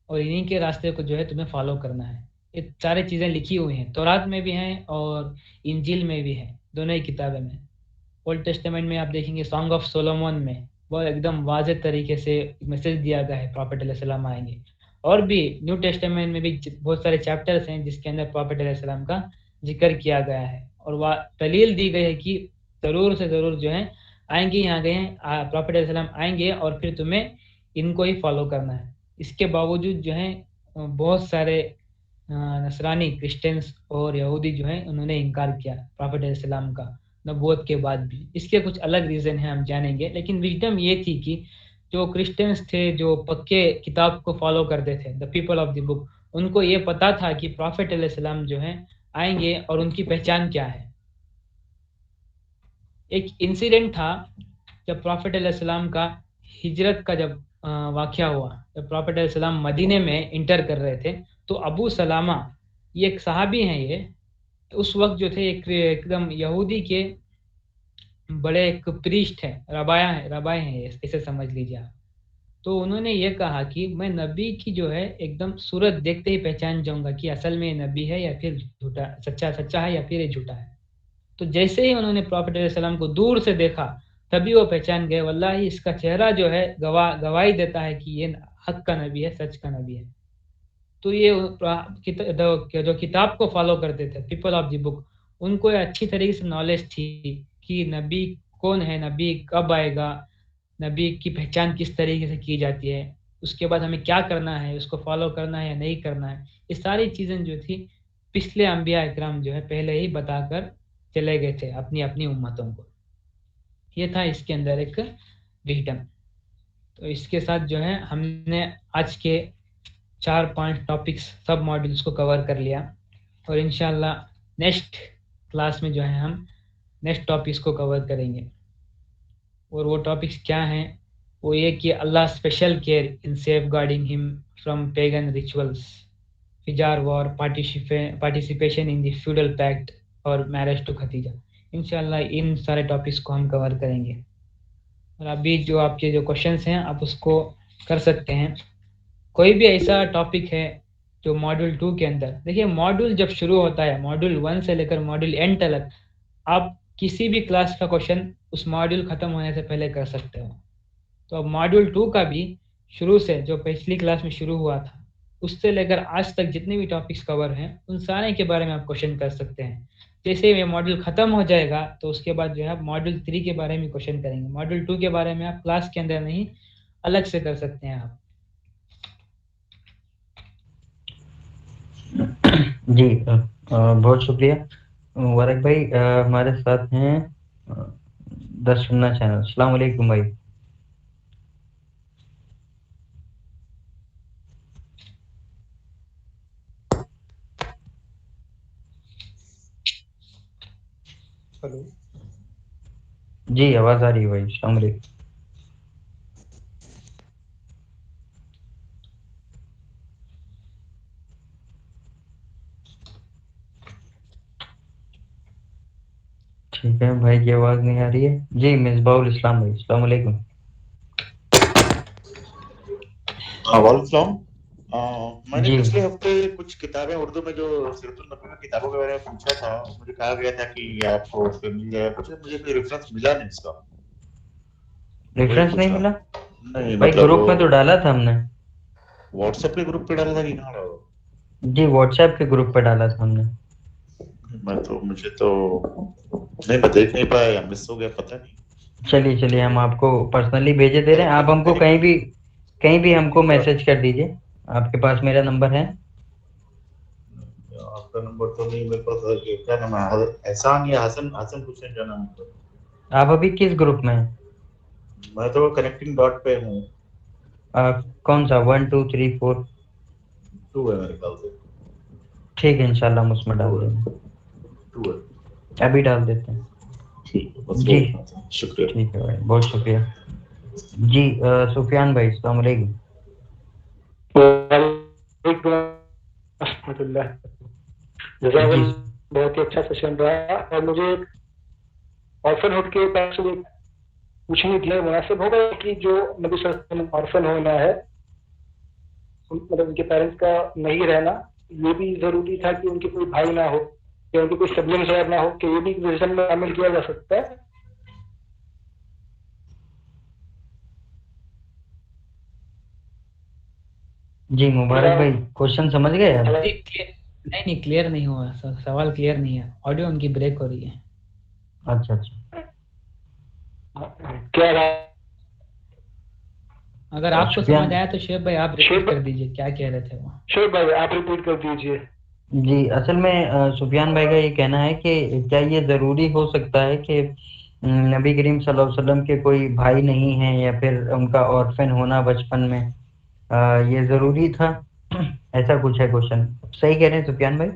اور انہی کے راستے کو جو ہے تمہیں فالو کرنا ہے۔ یہ سارے چیزیں لکھی ہوئی ہیں، تورات میں بھی ہیں اور انجیل میں بھی ہیں، دونوں ہی کتابیں میں۔ اولڈ ٹیسٹمنٹ میں آپ دیکھیں گے سانگ آف سولومون میں وہ ایک دم واضح طریقے سے میسج دیا گیا ہے پرافٹ علیہ السلام آئیں گے، اور بھی نیو ٹیسٹمنٹ میں بھی بہت سارے چیپٹرز ہیں جس کے اندر پرافٹ علیہ السلام کا ذکر کیا گیا ہے، اور وہ دلیل دی گئی ہے کہ ضرور سے ضرور جو ہے آئیں گے، یہاں گئے ہیں پرافٹ علیہ السلام آئیں گے اور پھر تمہیں ان کو ہی فالو کرنا ہے۔ اس کے باوجود جو ہیں بہت سارے نصرانی کرسچنس اور یہودی جو ہیں انہوں نے انکار کیا پرافٹ علیہ السلام کا نبوت کے بعد بھی۔ اس کے کچھ الگ ریزن ہیں، ہم جانیں گے، لیکن وژڈم یہ تھی کہ جو کرسچنس تھے جو پکے کتاب کو فالو کرتے تھے، دا پیپل آف دی بک، ان کو یہ پتا تھا کہ پرافٹ علیہ السلام جو ہیں آئیں گے اور ان کی پہچان کیا ہے۔ ایک انسیڈنٹ تھا جب پرافٹ علیہ السلام کا ہجرت کا جب واقعہ ہوا، جب پرافٹ علیہ السلام مدینے میں انٹر کر رہے تھے، تو ابو سلامہ، یہ ایک صحابی ہیں، یہ اس وقت جو تھے ایک دم یہودی کے بڑے ایک پریسٹ ہیں، ربائے ہیں، اسے سمجھ لیجیے آپ۔ تو انہوں نے یہ کہا کہ میں نبی کی جو ہے ایک دم صورت دیکھتے ہی پہچان جاؤں گا کہ اصل میں یہ نبی ہے یا پھر جھوٹا، سچا ہے یا پھر یہ جھوٹا ہے۔ تو جیسے ہی انہوں نے پرافٹ علیہ السلام کو دور سے دیکھا تبھی وہ پہچان گئے، واللہ اس کا چہرہ جو ہے گواہی دیتا ہے کہ یہ حق کا نبی ہے، سچ کا نبی ہے۔ تو یہ جو کتاب کو فالو کرتے تھے، پیپل آف دی بک، ان کو اچھی طریقے سے نالج تھی کہ نبی کون ہے، نبی کب آئے گا، نبی کی پہچان کس طریقے سے کی جاتی ہے، اس کے بعد ہمیں کیا کرنا ہے، اس کو فالو کرنا ہے یا نہیں کرنا ہے۔ یہ ساری چیزیں جو تھی پچھلے انبیاء اکرام جو ہے پہلے ہی بتا کر چلے گئے تھے اپنی اپنی امتوں کو۔ یہ تھا اس کے اندر ایک وژڈم۔ تو اس کے ساتھ جو ہے ہم نے آج کے 4-5 ٹاپکس سب ماڈیولس کو کور کر لیا، اور انشاءاللہ نیکسٹ کلاس میں جو ہے ہم نیکسٹ ٹاپکس کو کور کریں گے، اور وہ ٹاپکس کیا ہیں؟ وہ یہ کہ اللہ special care in safeguarding him from pagan rituals, فجار war, participation in the feudal pact, اور میرج ٹو ختیجہ۔ انشاءاللہ ان سارے ٹاپکس کو ہم کور کریں گے، اور ابھی جو آپ کے جو کوشچنس ہیں آپ اس کو کر سکتے ہیں۔ کوئی بھی ایسا ٹاپک ہے جو ماڈیول 2 کے اندر، دیکھیے ماڈیول جب شروع ہوتا ہے، ماڈیول 1 سے لے کر ماڈیول اینڈ تک، آپ کسی بھی کلاس کا کوشچن اس ماڈیول ختم ہونے سے پہلے کر سکتے ہو۔ تو اب ماڈیول 2 کا بھی شروع سے جو پچھلی کلاس میں شروع ہوا تھا اس سے لے کر آج تک جتنے بھی ٹاپکس کور ہیں ان سارے کے بارے میں آپ کوشچن کر سکتے ہیں۔ جیسے یہ ماڈیول ختم ہو جائے گا تو اس کے بعد جو ہے آپ ماڈیول 3 کے بارے میں کوشچن کریں گے، ماڈیول 2 کے بارے میں آپ کلاس کے اندر نہیں الگ سے کر سکتے ہیں آپ۔ جی بہت شکریہ مبارک بھائی، ہمارے ساتھ ہیں در سننا چینل۔ السلام علیکم بھائی۔ ہلو، جی آواز آ رہی ہے بھائی، السلام علیکم۔ ٹھیک ہے بھائی کی آواز نہیں آ رہی ہے۔ جی مصباح الاسلام بھائی، السلام علیکم۔ وعلیکم السلام، میں نے جی پچھلے ہفتے کچھ کتابیں اردو میں جو سیرت النبی میں کتابوں کے بارے میں پوچھا تھا، مجھے کہا گیا تھا کہ آپ کو اس پہ مل جائے گا، مجھے کوئی ریفرنس ملا نہیں اس کا، وہی ریفرنس پوچھ نہیں رہا ملا ہوں۔ نہیں بھائی، مطلب گروپ میں تو ڈالا تھا ہم نے. واٹس ایپ کے گروپ پہ ڈالا تھا کہ کہاں ڈالا؟ جی واٹس ایپ کے گروپ پہ ڈالا تھا ہم نے. مجھے تو نہیں، میں دیکھ نہیں پایا یا مس ہو گیا، پتہ نہیں. چلیے ہم آپ کو پرسنلی بھیجے دے رہے ہیں. آپ ہم کو کہیں بھی ہم کو میسج کر دیجیے. آپ کے پاس میرا نمبر ہے؟ آپ کا نمبر تو نہیں میرے پاس. کیا نام ہے، احسان یا حسن کچھ کیا نام ہے؟ آپ ابھی کس گروپ میں ہیں؟ میں تو کنیکٹنگ ڈاٹ پہ ہوں. کون سا 1 2 3 4؟ 2 ہے میرے خیال سے. ٹھیک ہے انشاءاللہ ہم اس میں ڈال دیں گے. 2 ہے. ابھی ڈال دیتے ہیں. ٹھیک ہے، بس وہ جی اتنا تھا. شکریہ. ٹھیک ہے بھائی، بہت شکریہ. جی سفیان بھائی السلام علیکم. وعلیکم رحمۃ اللہ. جزاک جی اللہ، بہت ہی اچھا سیشن رہا. اور مجھے آرفن ہوڈ کے بارے میں پوچھنے کے لیے مناسب ہوگا کہ جو نبی صلی اللہ علیہ وسلم آرفن ہونا ہے، مطلب ان کے پیرنٹس کا نہیں رہنا، یہ بھی ضروری تھا کہ ان کے کوئی بھائی نہ ہو یا ان کے کوئی سبلنگس نہ ہو، کہ یہ بھی وزن میں شامل کیا جا سکتا ہے؟ جی مبارک بھائی، کوشچن سمجھ گئے آپ؟ جی نہیں کلیئر نہیں ہوا سوال، کلیئر نہیں ہے. آڈیو ان کی بریک ہو رہی ہے. اچھا کیا اگر آپ کو سفیان سمجھ آیا تو شعیب بھائی آپ ریپیٹ کر دیجئے کیا کہہ رہے تھے وہ. شعیب بھائی آپ ریپیٹ کر دیجئے. جی اصل میں سفیان بھائی کا یہ کہنا ہے کہ کیا یہ ضروری ہو سکتا ہے کہ نبی کریم صلی اللہ علیہ وسلم کے کوئی بھائی نہیں ہیں یا پھر ان کا آرفن ہونا بچپن میں یہ ضروری تھا؟ ایسا کچھ ہے کوشچن. صحیح کہہ رہے ہیں سفیان بھائی؟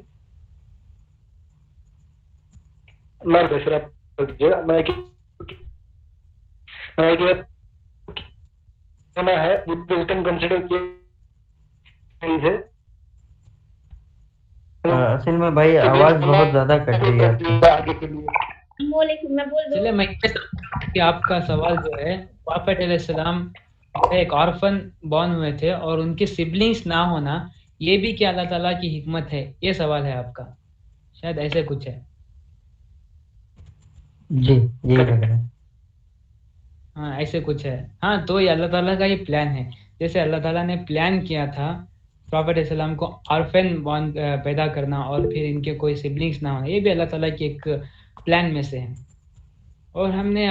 اصل میں بھائی آواز بہت زیادہ کٹ رہی ہے آپ کی. چلے میں یہ سمجھتا ہوں کہ آپ کا سوال جو ہے پروفیٹ علیہ السلام جو ہے ایک آرفن بورن ہوئے تھے اور ان کے سبلنگس نہ ہونا یہ بھی کیا اللہ تعالیٰ کی حکمت ہے، یہ سوال ہے آپ کا. شاید ایسے کچھ ہے. جی یہی لگ رہا ہے. ہاں ایسے کچھ ہے. ہاں تو یہ اللہ تعالیٰ کا یہ پلان ہے. جیسے اللہ تعالیٰ نے پلان کیا تھا پروفیٹ علیہ السلام کو آرفن بورن پیدا کرنا اور پھر ان کے کوئی سبلنگس نہ ہونا، یہ بھی اللہ تعالیٰ کی ایک پلان میں سے ہے. اور ہم نے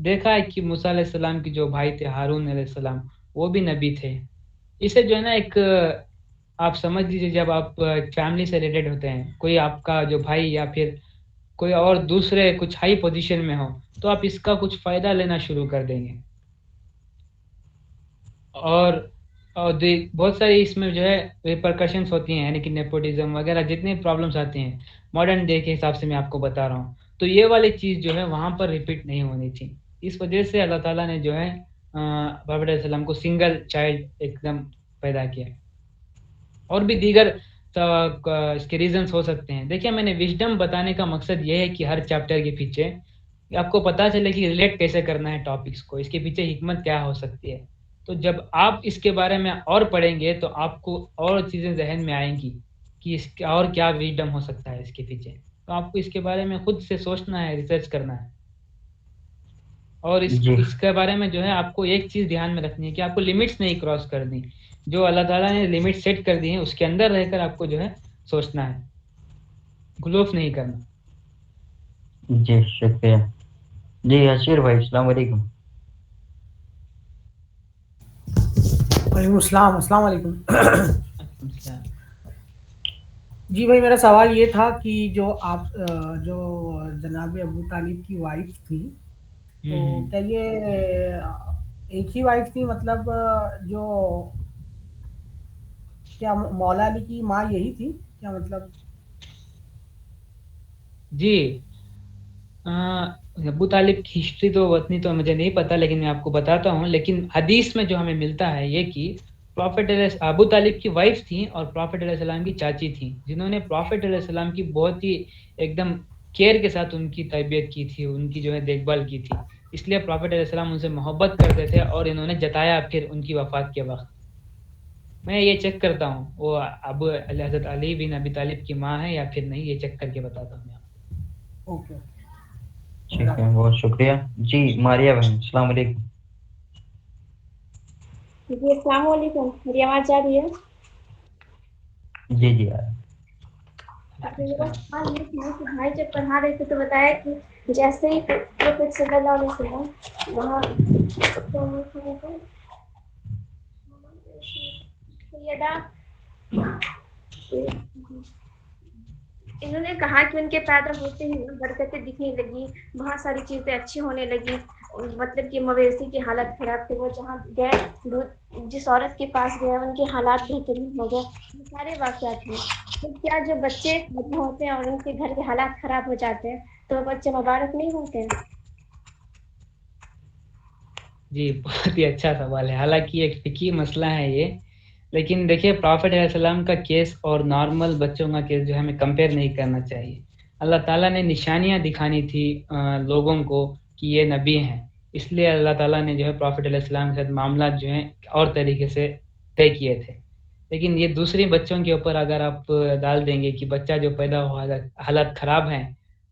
دیکھا ہے کہ موسیٰ علیہ السلام کی جو بھائی تھے ہارون علیہ السلام، وہ بھی نبی تھے. اسے جو ہے نا ایک آپ سمجھ لیجیے جب آپ فیملی سے ریلیٹڈ ہوتے ہیں، کوئی آپ کا جو بھائی یا پھر کوئی اور دوسرے کچھ ہائی پوزیشن میں ہو تو آپ اس کا کچھ فائدہ لینا شروع کر دیں گے. اور بہت ساری اس میں جو ہے ریپرکشنس ہوتی ہیں، یعنی کہ نیپوٹزم وغیرہ جتنے پرابلمس آتے ہیں ماڈرن ڈے کے حساب سے میں آپ کو بتا رہا ہوں. تو یہ والی چیز جو ہے وہاں پر ریپیٹ نہیں ہونی تھی. اس وجہ سے اللہ تعالیٰ نے جو ہے پروفیٹ علیہ السلام کو سنگل چائلڈ ایک دم پیدا کیا. اور بھی دیگر اس کے ریزنس ہو سکتے ہیں. دیکھیں میں نے وژڈم بتانے کا مقصد یہ ہے کہ ہر چیپٹر کے پیچھے آپ کو پتہ چلے کہ ریلیٹ کیسے کرنا ہے ٹاپکس کو، اس کے پیچھے حکمت کیا ہو سکتی ہے. تو جب آپ اس کے بارے میں اور پڑھیں گے تو آپ کو اور چیزیں ذہن میں آئیں گی کہ اس کا اور کیا وژڈم ہو سکتا ہے اس کے پیچھے. تو آپ کو اس کے بارے میں خود سے سوچنا ہے، ریسرچ کرنا ہے. اور جی اس کے بارے میں جو ہے آپ کو ایک چیز دھیان میں رکھنی ہے کہ آپ کو لمٹس نہیں کراس کرنی. جو اللہ تعالیٰ نے لمٹ سیٹ کر دی ہیں اس کے اندر رہ کر آپ کو جو ہے سوچنا ہے، گلوف نہیں کرنا. جی شکریہ. جی حشیر بھائی السلام علیکم. وعلیکم السلام. السلام علیکم. اچھا. جی بھائی میرا سوال یہ تھا کہ جو آپ جو جناب ابو طالب کی وائف تھی تو کیا یہ ایک ہی وائف تھی، مطلب جو کیا مولا علی کی ماں یہی تھی کیا مطلب؟ جی ابو طالب کی ہسٹری تو اتنی تو مجھے نہیں پتا، لیکن میں آپ کو بتاتا ہوں. لیکن حدیث میں جو ہمیں ملتا ہے یہ کہ ابو طالب کی وائف تھیں اور پروفیٹ علیہ السلام کی چاچی تھیں، جنہوں نے پروفیٹ علیہ السلام کی بہت ہی ایک دم کیئر کے ساتھ ان کی تربیت کی تھی، ان کی جو ہے دیکھ بھال کی تھی. اس لیے پروفیٹ علیہ السلام ان سے محبت کرتے تھے اور انہوں نے جتایا پھر ان کی وفات کے وقت. میں یہ چیک کرتا ہوں وہ اب حضرت علی بن ابی طالب کی ماں ہے یا پھر نہیں، یہ چیک کر کے بتاتا ہوں میں. اوکے. ٹھیک ہے، بہت شکریہ. جی ماریہ بہن، السلام علیکم. جی السلام علیکم، میری آواز آ رہی ہے؟ جی جی میرا سوال یہ تھا کہ بھائی جب پڑھا رہے تھے تو بتایا کہ جیسے ہی پروفیٹ صلی اللہ علیہ وسلم وہاں انہوں نے کہا کہ ان کے پیدا ہوتے ہی برکتیں دکھنے لگی، بہت ساری چیزیں اچھی ہونے لگی، مطلب کہ مویشی کی حالت خراب تھی، وہ جہاں گئے جس عورت کے پاس گئے ان کے حالات بہترین ہو گئے، یہ سارے واقعات ہیں. تو کیا جو بچے پیدا ہوتے ہیں اور ان کے گھر کے حالات خراب ہو جاتے ہیں تو وہ بچے مبارک نہیں ہوتے ہیں؟ جی بہت ہی اچھا سوال ہے، حالانکہ ایک فقہی مسئلہ ہے یہ، لیکن دیکھیے پرافٹ علیہ السلام کا کیس اور نارمل بچوں کا کیس جو ہے ہمیں کمپیئر نہیں کرنا چاہیے. اللہ تعالیٰ نے نشانیاں دکھانی تھی لوگوں کو کہ یہ نبی ہیں، اس لیے اللہ تعالیٰ نے جو ہے پرافٹ علیہ السلام کے ساتھ معاملات جو ہیں اور طریقے سے طے کیے تھے. لیکن یہ دوسری بچوں کے اوپر اگر آپ ڈال دیں گے کہ بچہ جو پیدا ہوا حالات خراب ہیں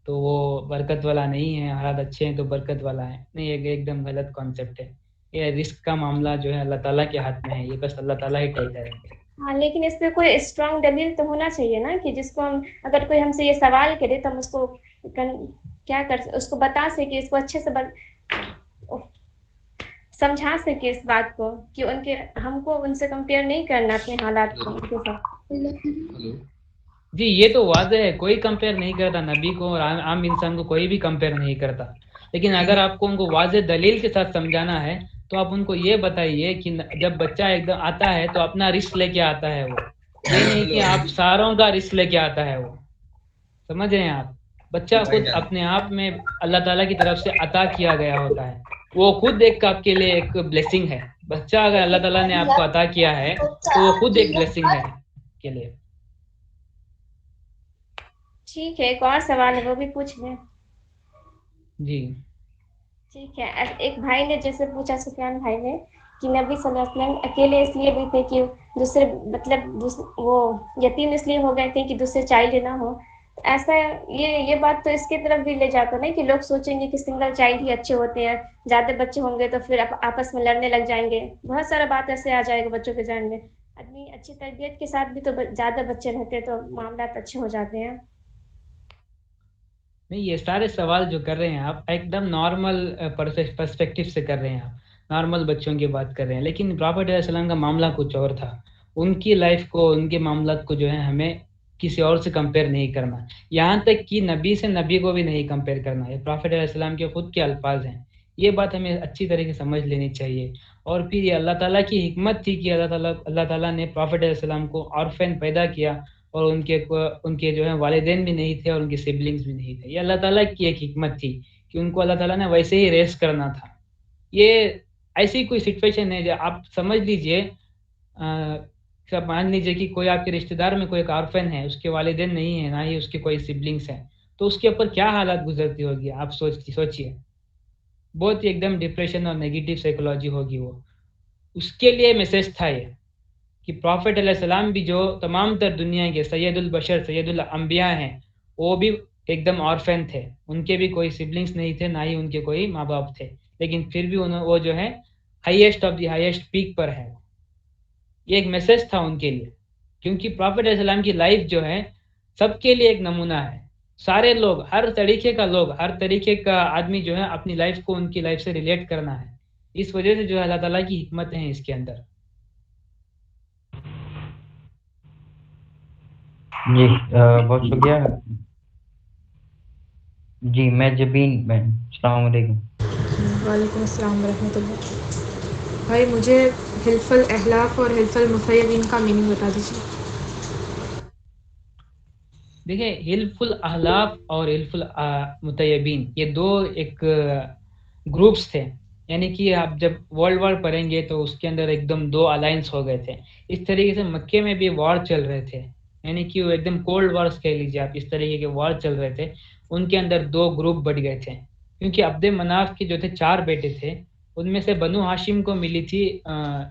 تو وہ برکت والا نہیں ہے، حالات اچھے ہیں تو برکت والا ہے، نہیں، یہ ایک دم غلط کانسیپٹ ہے. یہ رزق کا معاملہ جو ہے اللہ تعالیٰ کے ہاتھ میں ہے، یہ بس اللہ تعالیٰ ہی طے کریں گے. ہاں لیکن اس پہ کوئی اسٹرانگ دلیل تو ہونا چاہیے نا، کہ جس کو ہم اگر کوئی ہم سے یہ سوال کرے تو ہم اس کو کیا اس کو بتا سکے، اس کو اچھے سے سمجھا سکے اس بات کو کہ ان کے ہم کو ان سے کمپیئر نہیں کرنا اپنے حالات کو ان کے ساتھ. جی یہ تو واضح ہے، کوئی کمپیئر نہیں کرتا نبی کو اور عام انسان کو کوئی بھی کمپیئر نہیں کرتا. لیکن اگر آپ کو ان کو واضح دلیل کے ساتھ سمجھانا ہے تو آپ ان کو یہ بتائیے کہ جب بچہ ایک دم آتا ہے تو اپنا رزق لے کے آتا ہے، وہ یہ نہیں کہ آپ ساروں کا رزق لے کے آتا ہے. وہ سمجھ رہے ہیں آپ، بچہ خود اپنے آپ میں اللہ تعالیٰ کی طرف سے عطا کیا گیا ہوتا ہے، وہ خود ایک آپ کے لیے ایک بلیسنگ ہے. بچہ اگر اللہ تعالیٰ نے آپ کو عطا کیا ہے تو وہ خود ایک بلیسنگ ہے کے لیے. ٹھیک ہے، ایک اور سوال ہے وہ بھی پوچھ لیں. جی ٹھیک ہے. ایک بھائی نے جیسے پوچھا، سفیان بھائی نے، کہ نبی صلی اللہ علیہ وسلم اکیلے اس لیے بھی تھے کہ دوسرے مطلب وہ یتیم اس لیے ہو گئے تھے کہ دوسرے چائلڈ نہ ہو. ایسا یہ بات تو اس کی طرف بھی لے جاتا نہیں کہ لوگ سوچیں گے کہ سنگل چائلڈ ہی اچھے ہوتے ہیں، زیادہ بچے ہوں گے تو پھر آپس میں لڑنے لگ جائیں گے، بہت سارا بات ایسے آ جائے گا بچوں کے ذہن میں. آدمی اچھی تربیت کے ساتھ بھی تو زیادہ بچے رہتے تو معاملات اچھے ہو جاتے ہیں. نہیں، یہ سارے سوال جو کر رہے ہیں آپ ایک دم نارمل پرسپیکٹو سے کر رہے ہیں، آپ نارمل بچوں کی بات کر رہے ہیں، لیکن پرافٹ علیہ السلام کا معاملہ کچھ اور تھا. ان کی لائف کو، ان کے معاملات کو جو ہے ہمیں کسی اور سے کمپیئر نہیں کرنا، یہاں تک کہ نبی سے نبی کو بھی نہیں کمپیئر کرنا. یہ پرافٹ علیہ السلام کے خود کے الفاظ ہیں، یہ بات ہمیں اچھی طرح سے سمجھ لینی چاہیے. اور پھر یہ اللہ تعالیٰ کی حکمت تھی کہ اللہ تعالیٰ نے پرافٹ علیہ السلام کو آرفن پیدا کیا، اور ان کے جو ہے والدین بھی نہیں تھے اور ان کے سبلنگز بھی نہیں تھے. یہ اللہ تعالیٰ کی ایک حکمت تھی کہ ان کو اللہ تعالیٰ نے ویسے ہی ریس کرنا تھا. یہ ایسی کوئی سچویشن ہے جو آپ سمجھ لیجئے، مان لیجئے کہ کوئی آپ کے رشتہ دار میں کوئی ایک آرفن ہے، اس کے والدین نہیں ہیں، نہ ہی اس کے کوئی سبلنگس ہیں، تو اس کے اوپر کیا حالات گزرتی ہوگی آپ سوچئے. بہت ہی ایک دم ڈپریشن اور نیگیٹو سائیکولوجی ہوگی. وہ اس کے لیے میسج تھا یہ کہ پرافٹ علیہ السلام بھی جو تمام تر دنیا کے سید البشر، سید الانبیاء ہیں، وہ بھی ایک دم آرفن تھے، ان کے بھی کوئی سبلنگس نہیں تھے، نہ ہی ان کے کوئی ماں باپ تھے، لیکن پھر بھی وہ جو ہے highest of the highest peak پر ہے. یہ ایک میسج تھا ان کے لیے، کیونکہ پرافٹ علیہ السلام کی لائف جو ہے سب کے لیے ایک نمونہ ہے. سارے لوگ، ہر طریقے کا آدمی جو ہے اپنی لائف کو ان کی لائف سے ریلیٹ کرنا ہے. اس وجہ سے جو ہے اللہ تعالیٰ کی حکمت ہیں اس کے اندر. جی بہت شکریہ. جی میں جبین بہن، السلام علیکم. وعلیکم السلام ورحمۃ اللہ. بھائی مجھے حلف الاحلاف اور حلف المثیبین کا میننگ بتا دیجیے. دیکھیں، حلف الاحلاف اور حلف المطیبین یہ دو ایک گروپس تھے، یعنی کہ آپ جب ورلڈ وار پڑھیں گے تو اس کے اندر ایک دم دو الائنس ہو گئے تھے. اس طریقے سے مکے میں بھی وار چل رہے تھے، یعنی کہ وہ ایک دم کولڈ وارز کہہ لیجیے آپ، اس طریقے کے وار چل رہے تھے. ان کے اندر دو گروپ بٹ گئے تھے، کیونکہ عبد مناف کے جو تھے 4 بیٹے تھے، ان میں سے بنو ہاشم کو ملی تھی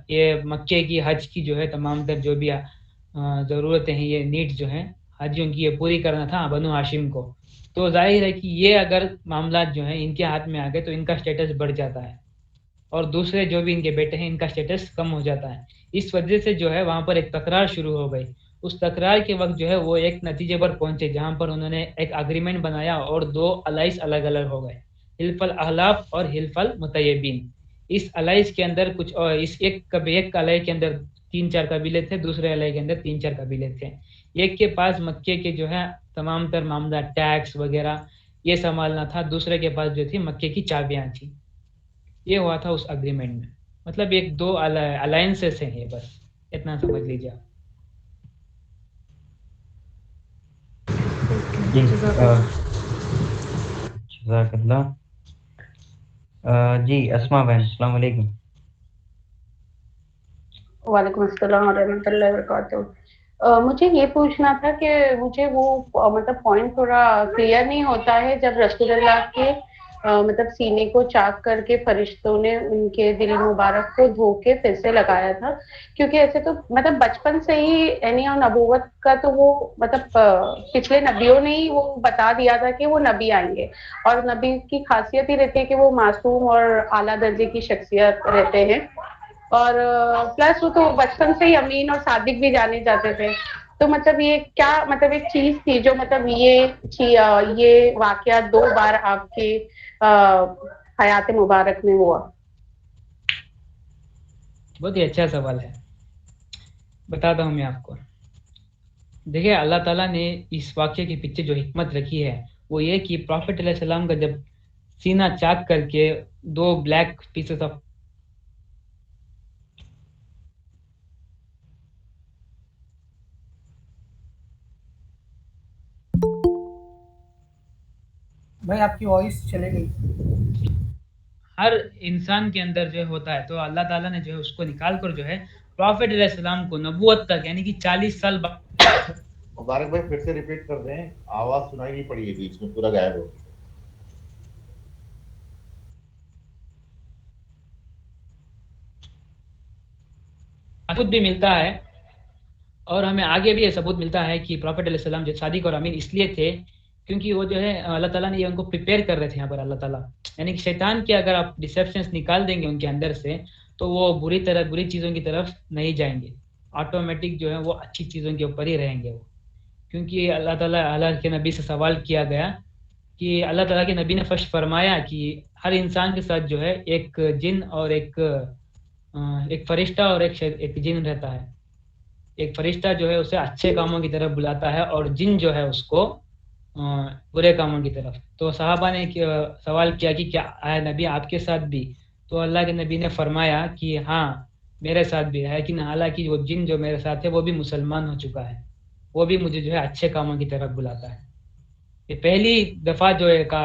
یہ مکے کی حج کی جو ہے تمام تر جو بھی ضرورتیں ہیں، یہ نیڈ جو ہیں حجیوں کی، یہ پوری کرنا تھا بنو ہاشم کو. تو ظاہر ہے کہ یہ اگر معاملات جو ہیں ان کے ہاتھ میں آ گئے تو ان کا اسٹیٹس بڑھ جاتا ہے، اور دوسرے جو بھی ان کے بیٹے ہیں ان کا اسٹیٹس کم ہو جاتا ہے. اس وجہ سے جو ہے وہاں پر ایک تکرار شروع ہو گئی. اس تکرار کے وقت جو ہے وہ ایک نتیجے پر پہنچے جہاں پر انہوں نے ایک اگریمنٹ بنایا اور 2 الائنس الگ الگ ہو گئے، حلف الاحلاف اور حلف المطیبین. اس الائنس کے اندر کچھ اور اس ایک الائے کے اندر 3-4 قبیلے تھے، دوسرے الائے کے اندر 3-4 قبیلے تھے. ایک کے پاس مکے کے جو ہے تمام تر معاملہ ٹیکس وغیرہ یہ سنبھالنا تھا، دوسرے کے پاس جو تھی مکے کی چابیاں تھیں. یہ ہوا تھا اس اگریمنٹ میں. مطلب ایک 2 الائنسز ہیں، یہ بس اتنا سمجھ لیجیے آپ. جزاک اللہ. جی اسما بہن السلام علیکم. وعلیکم السلام ورحمۃ اللہ وبرکاتہ. مجھے یہ پوچھنا تھا کہ مجھے وہ مطلب پوائنٹ تھوڑا کلیئر نہیں ہوتا ہے جب رسول اللہ کے مطلب سینے کو چاک کر کے فرشتوں نے ان کے دل مبارک کو دھو کے پھر سے لگایا تھا، کیونکہ ایسے تو مطلب بچپن سے ہی یعنی نبوت کا تو وہ مطلب پچھلے نبیوں نے ہی وہ بتا دیا تھا کہ وہ نبی آئیں گے، اور نبی کی خاصیت ہی رہتی ہے کہ وہ معصوم اور اعلیٰ درجے کی شخصیت رہتے ہیں، اور پلس وہ تو بچپن سے ہی امین اور صادق بھی جانے جاتے تھے. تو مطلب یہ کیا مطلب ایک چیز تھی جو مطلب یہ واقعہ 2 بار آپ کے حیات مبارک میں ہوا؟ بہت ہی اچھا سوال ہے، بتاتا ہوں میں آپ کو. دیکھیے اللہ تعالیٰ نے اس واقعے کے پیچھے جو حکمت رکھی ہے وہ یہ کہ پرافٹ علیہ السلام کا جب سینہ چاک کر کے 2 بلیک پیسز آف بھائی آپ کی وائس چلے گئی. ہر انسان کے اندر جو ہوتا ہے تو اللہ تعالیٰ نے جو ہے اس کو نکال کر جو ہے پرافٹ علیہ السلام کو نبوت تک یعنی کہ 40 سال مبارک بھائی پھر سے ریپیٹ کر دیں، آواز سنائی نہیں پڑی ہے بیچ میں، پورا غائب ہو. ثبوت بھی ملتا ہے اور ہمیں آگے بھی یہ ثبوت ملتا ہے کہ پرافٹ علیہ السلام جو صادق اور امین اس لیے تھے کیونکہ وہ جو ہے اللہ تعالیٰ نے یہ ان کو پریپیئر کر رہے تھے یہاں پر اللہ تعالیٰ. یعنی کہ شیطان کے اگر آپ ڈسیپشنس نکال دیں گے ان کے اندر سے تو وہ بری چیزوں کی طرف نہیں جائیں گے، آٹومیٹک جو ہے وہ اچھی چیزوں کے اوپر ہی رہیں گے وہ. کیونکہ اللہ تعالیٰ کے نبی سے سوال کیا گیا کہ اللہ تعالیٰ کے نبی نے فرسٹ فرمایا کہ ہر انسان کے ساتھ جو ہے ایک جن اور ایک فرشتہ اور ایک جن رہتا ہے. ایک فرشتہ جو ہے اسے اچھے کاموں کی طرف بلاتا ہے اور جن جو ہے اس کو برے کاموں کی طرف. تو صحابہ نے سوال کیا کہ کیا اے نبی آپ کے ساتھ بھی؟ تو اللہ کے نبی نے فرمایا کہ ہاں میرے ساتھ بھی ہے، لیکن حالانکہ وہ جن جو میرے ساتھ ہے وہ بھی مسلمان ہو چکا ہے، وہ بھی مجھے جو ہے اچھے کاموں کی طرف بلاتا ہے. یہ پہلی دفعہ جو ہے کا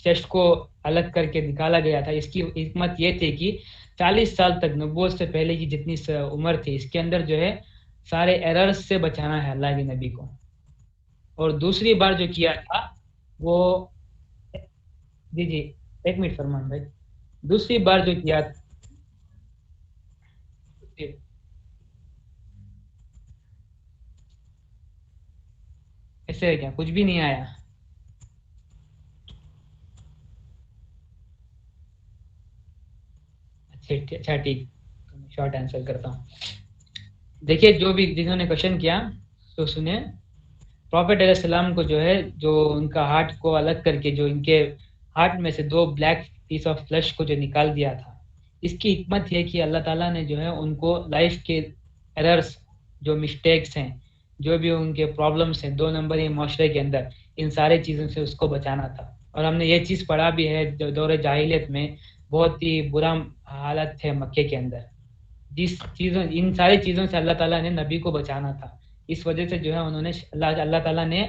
چیسٹ کو الگ کر کے نکالا گیا تھا. اس کی حکمت یہ تھی کہ 40 سال تک نبوت سے پہلے کی جتنی عمر تھی اس کے اندر جو ہے سارے ایررز سے بچانا ہے اللہ کے نبی کو. اور دوسری بار جو کیا تھا وہ جی ایک منٹ فرمان بھائی. دوسری بار جو کیا تھا ایسے کیا کچھ بھی نہیں آیا؟ اچھا ٹھیک، شارٹ آنسر کرتا ہوں. دیکھیے جو بھی جنہوں نے کوشچن کیا تو سنیں. پرافٹ علیہ السلام کو جو ہے جو ان کا ہارٹ کو الگ کر کے جو ان کے ہارٹ میں سے 2 بلیک پیس آف فلیش کو جو نکال دیا تھا، اس کی حکمت ہے کہ اللہ تعالیٰ نے جو ہے ان کو لائف کے ایررز جو مسٹیکس ہیں جو بھی ان کے پرابلمس ہیں 2 نمبر معاشرے کے اندر ان سارے چیزوں سے اس کو بچانا تھا. اور ہم نے یہ چیز پڑھا بھی ہے دور جاہلیت میں بہت ہی برا حالت ہے مکے کے اندر، ان ساری چیزوں سے اللہ تعالیٰ نے نبی کو بچانا تھا. اس وجہ سے جو ہے انہوں نے اللہ تعالیٰ نے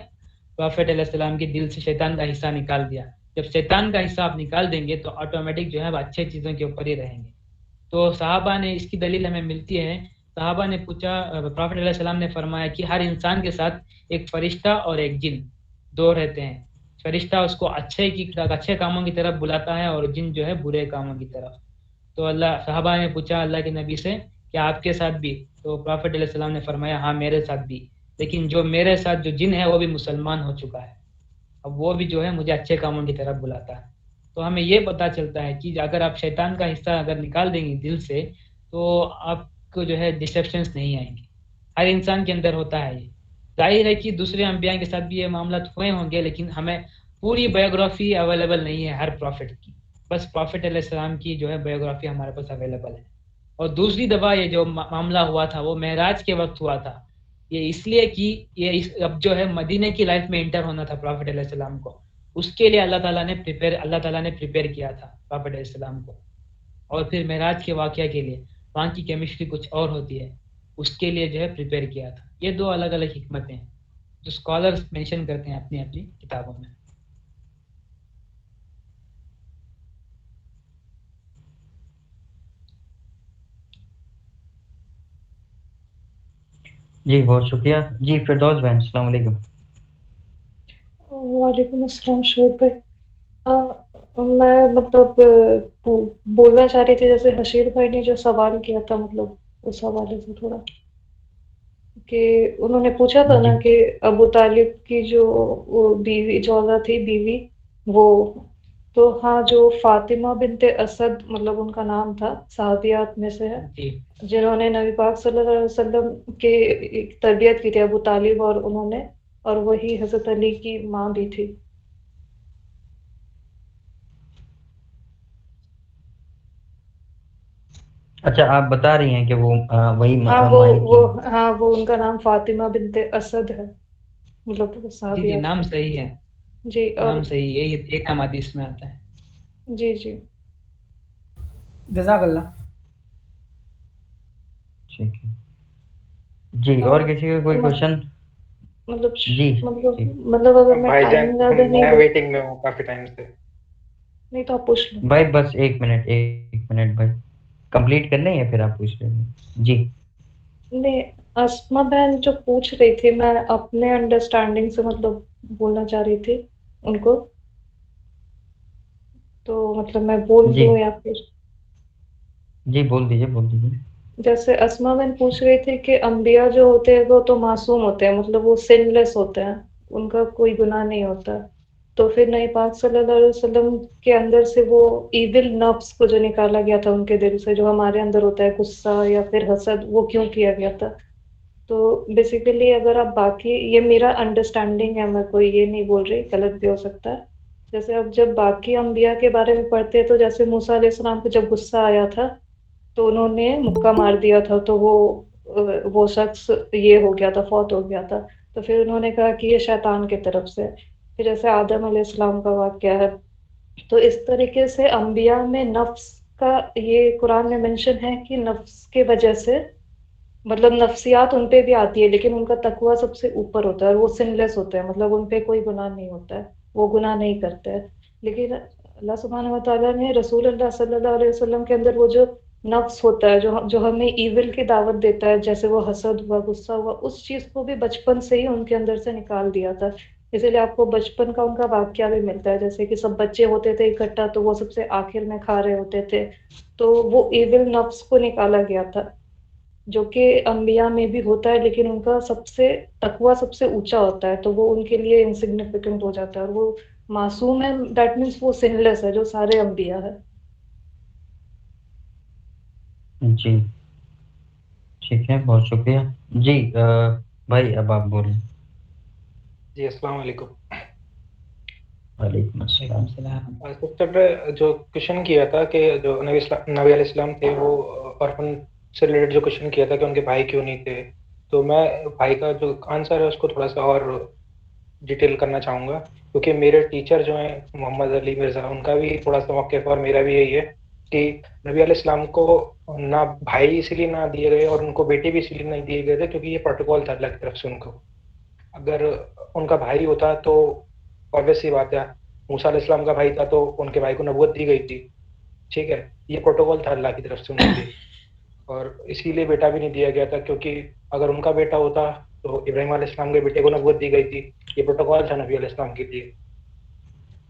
پرافٹ علیہ السلام کے دل سے شیطان کا حصہ نکال دیا. جب شیطان کا حصہ آپ نکال دیں گے تو آٹومیٹک جو ہے وہ اچھے چیزوں کے اوپر ہی رہیں گے. تو صحابہ نے اس کی دلیل ہمیں ملتی ہے. صحابہ نے پوچھا، پرافٹ علیہ السلام نے فرمایا کہ ہر انسان کے ساتھ ایک فرشتہ اور ایک جن 2 رہتے ہیں. فرشتہ اس کو اچھے کاموں کی طرف بلاتا ہے اور جن جو ہے برے کاموں کی طرف. تو اللہ صحابہ نے پوچھا اللہ کے نبی سے کہ آپ کے ساتھ بھی؟ تو پرافٹ علیہ السلام نے فرمایا ہاں میرے ساتھ بھی، لیکن جو میرے ساتھ جو جن ہے وہ بھی مسلمان ہو چکا ہے، اب وہ بھی جو ہے مجھے اچھے کاموں کی طرف بلاتا ہے۔ تو ہمیں یہ پتہ چلتا ہے کہ اگر آپ شیطان کا حصہ اگر نکال دیں گے دل سے تو آپ کو جو ہے ڈسٹرپشنس نہیں آئیں گے۔ ہر انسان کے اندر ہوتا ہے یہ، ظاہر ہے کہ دوسرے انبیاء کے ساتھ بھی یہ معاملات ہوئے ہوں گے، لیکن ہمیں پوری بایوگرافی اویلیبل نہیں ہے ہر پروفٹ کی، بس پروفٹ علیہ السلام کی جو ہے بایوگرافی ہمارے پاس اویلیبل ہے۔ اور دوسری دفعہ یہ جو معاملہ ہوا تھا وہ معراج کے وقت ہوا تھا، یہ اس لیے کہ یہ اب جو ہے مدینہ کی لائف میں انٹر ہونا تھا پرافٹ علیہ السلام کو، اس کے لیے اللہ تعالیٰ نے پریپیئر کیا تھا پرافٹ علیہ السلام کو۔ اور پھر معراج کے واقعہ کے لیے وہاں کی کیمسٹری کچھ اور ہوتی ہے، اس کے لیے جو ہے پریپیئر کیا تھا۔ یہ دو الگ الگ حکمتیں ہیں جو اسکالرس مینشن کرتے ہیں اپنی اپنی کتابوں میں۔ جی بہت شکریہ جی۔ فردوس بہن السلام علیکم۔ وعلیکم السلام شعیب بھائی، میں مطلب بولنا چاہ رہی تھی جیسے حشیر بھائی نے جو سوال کیا تھا، مطلب اس حوالے سے تھوڑا کہ انہوں نے پوچھا تھا نا کہ ابو طالب کی جو بیوی جوزہ تھی بیوی، وہ تو ہاں جو فاطمہ بنت اسد مطلب ان کا نام تھا، صحابیات میں سے ہے جنہوں نے نبی پاک صلی اللہ علیہ وسلم کے تربیت کی تھی، ابو طالب اور انہوں نے، اور وہی حضرت علی کی ماں بھی تھی۔ اچھا آپ بتا رہی ہیں کہ وہ وہی ہاں مائی تھی؟ وہ ان کا نام فاطمہ بنت اسد ہے، مطلب جی صحابیات۔ نام صحیح ہے، جی اور نام صحیح ہے، یہ ایک نام حدیث میں آتا ہے۔ جی جی جزاک اللہ۔ ٹھیک ہے جی، اور کسی کا کوئی کوشچن؟ مطلب جی مطلب اگر میں بھائی ٹائم جان زیادہ میں نہیں ویٹنگ میں ہوں کافی ٹائم سے۔ نہیں تو آپ پوچھ لیں بھائی بس ایک منٹ بھائی، کمپلیٹ کر لیں یا پھر آپ پوچھ لیں گے؟ جی نہیں، اسما بہن جو پوچھ رہی تھی میں اپنے انڈرسٹینڈنگ سے مطلب بولنا چاہ رہی تھی ان کو، تو مطلب میں بول جی دوں یا پھر جی بول دیجیے جیسے اسما بہن پوچھ رہی تھی کہ انبیاء جو ہوتے ہیں وہ تو معصوم ہوتے ہیں، مطلب وہ سن لیس ہوتے ہیں، ان کا کوئی گناہ نہیں ہوتا، تو پھر نبی پاک صلی اللہ علیہ وسلم کے اندر سے وہ ایول نفس کو جو نکالا گیا تھا ان کے دل سے، جو ہمارے اندر ہوتا ہے غصہ یا پھر حسد، وہ کیوں کیا گیا تھا؟ تو بیسیکلی اگر آپ باقی، یہ میرا انڈرسٹینڈنگ ہے، میں کوئی یہ نہیں بول رہی، غلط بھی ہو سکتا ہے، جیسے اب جب باقی انبیاء کے بارے میں پڑھتے ہیں تو جیسے موسیٰ علیہ السلام کو جب غصہ آیا تھا تو انہوں نے مکہ مار دیا تھا، تو وہ شخص یہ ہو گیا تھا، فوت ہو گیا تھا، تو پھر انہوں نے کہا کہ یہ شیطان کی طرف سے۔ پھر جیسے آدم علیہ السلام کا واقعہ ہے، تو اس طریقے سے انبیاء میں نفس کا یہ قرآن میں منشن ہے کہ نفس کے وجہ سے، مطلب نفسیات ان پہ بھی آتی ہے لیکن ان کا تقوی سب سے اوپر ہوتا ہے اور وہ سن لیس ہوتے ہیں، مطلب ان پہ کوئی گناہ نہیں ہوتا ہے، وہ گناہ نہیں کرتے ہیں، لیکن اللہ سبحانہ و تعالیٰ نے رسول اللہ صلی اللہ علیہ وسلم کے اندر وہ جو نفس ہوتا ہے جو ہمیں ایول کی دعوت دیتا ہے، جیسے وہ حسد ہوا، غصہ ہوا، اس چیز کو بھی بچپن سے ہی ان کے اندر سے نکال دیا تھا، اسی لیے آپ کو بچپن کا ان کا واقعہ بھی ملتا ہے، جیسے کہ سب بچے ہوتے تھے اکٹھا تو وہ سب سے آخر میں کھا رہے ہوتے تھے، تو وہ ایول نفس کو نکالا گیا تھا جو کہ انبیاء میں بھی ہوتا ہے، لیکن ان کا سب سے تقوی سب سے اونچا ہوتا ہے، تو وہ ان کے لیے انسگنیفیکنٹ ہو جاتا ہے، اور وہ معصوم ہے، دیٹ مینس وہ سن لیس ہے جو سارے انبیاء ہے۔ جی ٹھیک ہے، بہت شکریہ جی۔ بھائی اب آپ بولیں۔ جی السلام علیکم۔ وعلیکم وعلیکم السلام۔ السلام۔ سب سے جو کوشچن کیا تھا کہ جو نبی علیہ السلام تھے وہ orphan سے ریلیٹڈ جو کوشچن کیا تھا کہ ان کے بھائی کیوں نہیں تھے، تو میں بھائی کا جو آنسر ہے اس کو تھوڑا سا اور ڈیٹیل کرنا چاہوں گا، کیونکہ میرے ٹیچر جو ہیں محمد علی مرزا، ان کا بھی تھوڑا سا موقف اور میرا بھی یہی ہے کہ نبی علیہ السلام کو نہ بھائی اسی لیے نہ دیے گئے اور ان کو بیٹے بھی اسی لیے نہیں دیے گئے تھے کیونکہ یہ پروٹوکول تھا اللہ کی طرف سے ان کو۔ اگر ان کا بھائی ہوتا تو obvious سی بات ہے، موسیٰ علیہ السلام کا بھائی تھا تو ان کے بھائی کو نبوت دی گئی تھی، ٹھیک ہے، یہ پروٹوکول تھا اللہ کی طرف سے ان کے لیے، اور اسی لیے بیٹا بھی نہیں دیا گیا تھا، کیونکہ اگر ان کا بیٹا ہوتا تو ابراہیم علیہ السلام کے بیٹے کو نبوت دی گئی تھی، یہ پروٹوکول تھا نبی علیہ السلام کے لیے۔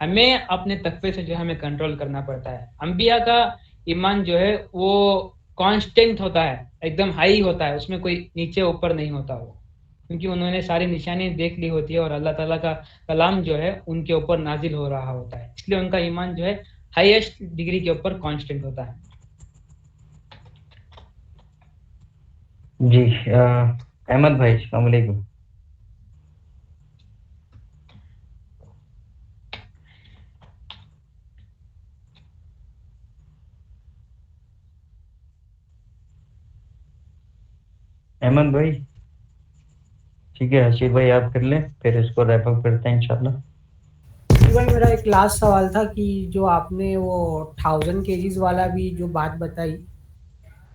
ہمیں اپنے تقوی سے جو ہے ہمیں کنٹرول کرنا پڑتا ہے. انبیاء کا ایمان جو ہے وہ کانسٹنٹ ہوتا ہے, ایک دم ہائی ہوتا ہے, اس میں کوئی نیچے اوپر نہیں ہوتا وہ, کیونکہ انہوں نے ساری نشانی دیکھ لی ہوتی ہے اور اللہ تعالیٰ کا کلام جو ہے ان کے اوپر نازل ہو رہا ہوتا ہے, اس لیے ان کا ایمان جو ہے ہائیسٹ ڈگری کے اوپر کانسٹنٹ ہوتا ہے. جی احمد بھائی السلام علیکم. احمد بھائی ٹھیک ہے, حشیر بھائی آپ کر لیں, پھر اس کو ریپ اپ کرتے ہیں انشاءاللہ. بھائی میرا ایک لاسٹ سوال تھا کہ جو آپ نے وہ 1000 kgs والا بھی جو بات بتائی,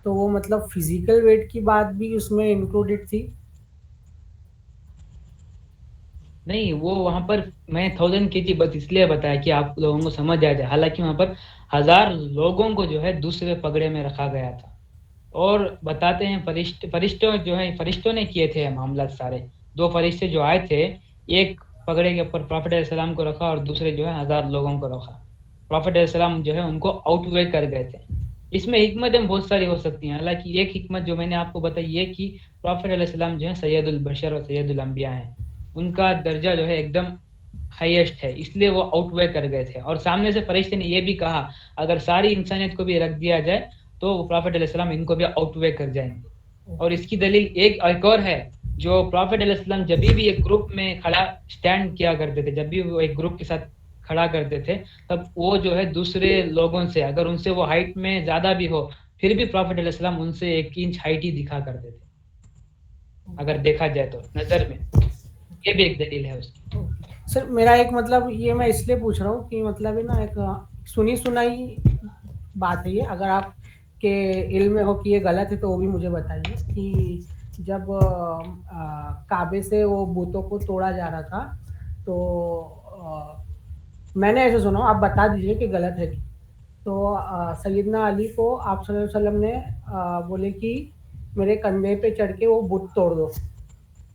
تو وہ مطلب فزیکل ویٹ کی بات بھی اس میں انکلوڈیڈ تھی؟ نہیں, وہ وہاں پر میں 1000 kg بس اس لیے بتایا کہ آپ لوگوں کو سمجھ آ جائے, حالانکہ وہاں پر 1000 لوگوں کو جو ہے دوسرے پگڑے میں رکھا گیا تھا. اور بتاتے ہیں فرشتوں جو ہیں, فرشتوں نے کیے تھے معاملات سارے. 2 فرشتے جو آئے تھے, ایک پگڑے کے اوپر پرافٹ علیہ السلام کو رکھا اور دوسرے جو ہے 1000 لوگوں کو رکھا. پرافٹ علیہ السلام جو ہے ان کو آؤٹ وے کر گئے تھے. اس میں حکمتیں بہت ساری ہو سکتی ہیں, حالانکہ ایک حکمت جو میں نے آپ کو بتائی یہ کہ پرافٹ علیہ السلام جو ہے سید البشر اور سید الانبیاء ہیں, ان کا درجہ جو ہے ایک دم ہائیسٹ ہے, اس لیے وہ آؤٹ وے کر گئے تھے. اور سامنے سے فرشتے نے یہ بھی کہا اگر ساری انسانیت کو بھی رکھ دیا جائے تو پرافٹ علیہ السلام ان کو بھی آؤٹ وے کر جائیں گے. اور اس کی دلیل ایک اور ہے, جو پرافٹ علیہ السلام جب بھی ایک گروپ میں کھڑا اسٹینڈ کیا کرتے تھے, جب بھی وہ ایک گروپ کے ساتھ کھڑا کرتے تھے, تب وہ جو ہے دوسرے لوگوں سے اگر ان سے وہ ہائٹ میں زیادہ بھی ہو پھر بھی پرافٹ علیہ السلام ان سے 1 انچ ہائٹ ہی دکھا کرتے تھے, اگر دیکھا جائے تو نظر میں. یہ بھی ایک دلیل ہے اس کی. سر میرا ایک مطلب یہ میں اس لیے پوچھ رہا ہوں کہ مطلب ہے نا ایک سنی سنائی بات ہے یہ, اگر آپ کے علم میں ہو کہ یہ غلط ہے تو وہ بھی مجھے بتائیے, کہ جب کعبے سے وہ بتوں کو توڑا جا رہا تھا تو میں نے ایسے سنا, آپ بتا دیجئے کہ غلط ہے. تو سیدنا علی کو آپ صلی اللہ علیہ وسلم نے بولے کہ میرے کندھے پہ چڑھ کے وہ بت توڑ دو,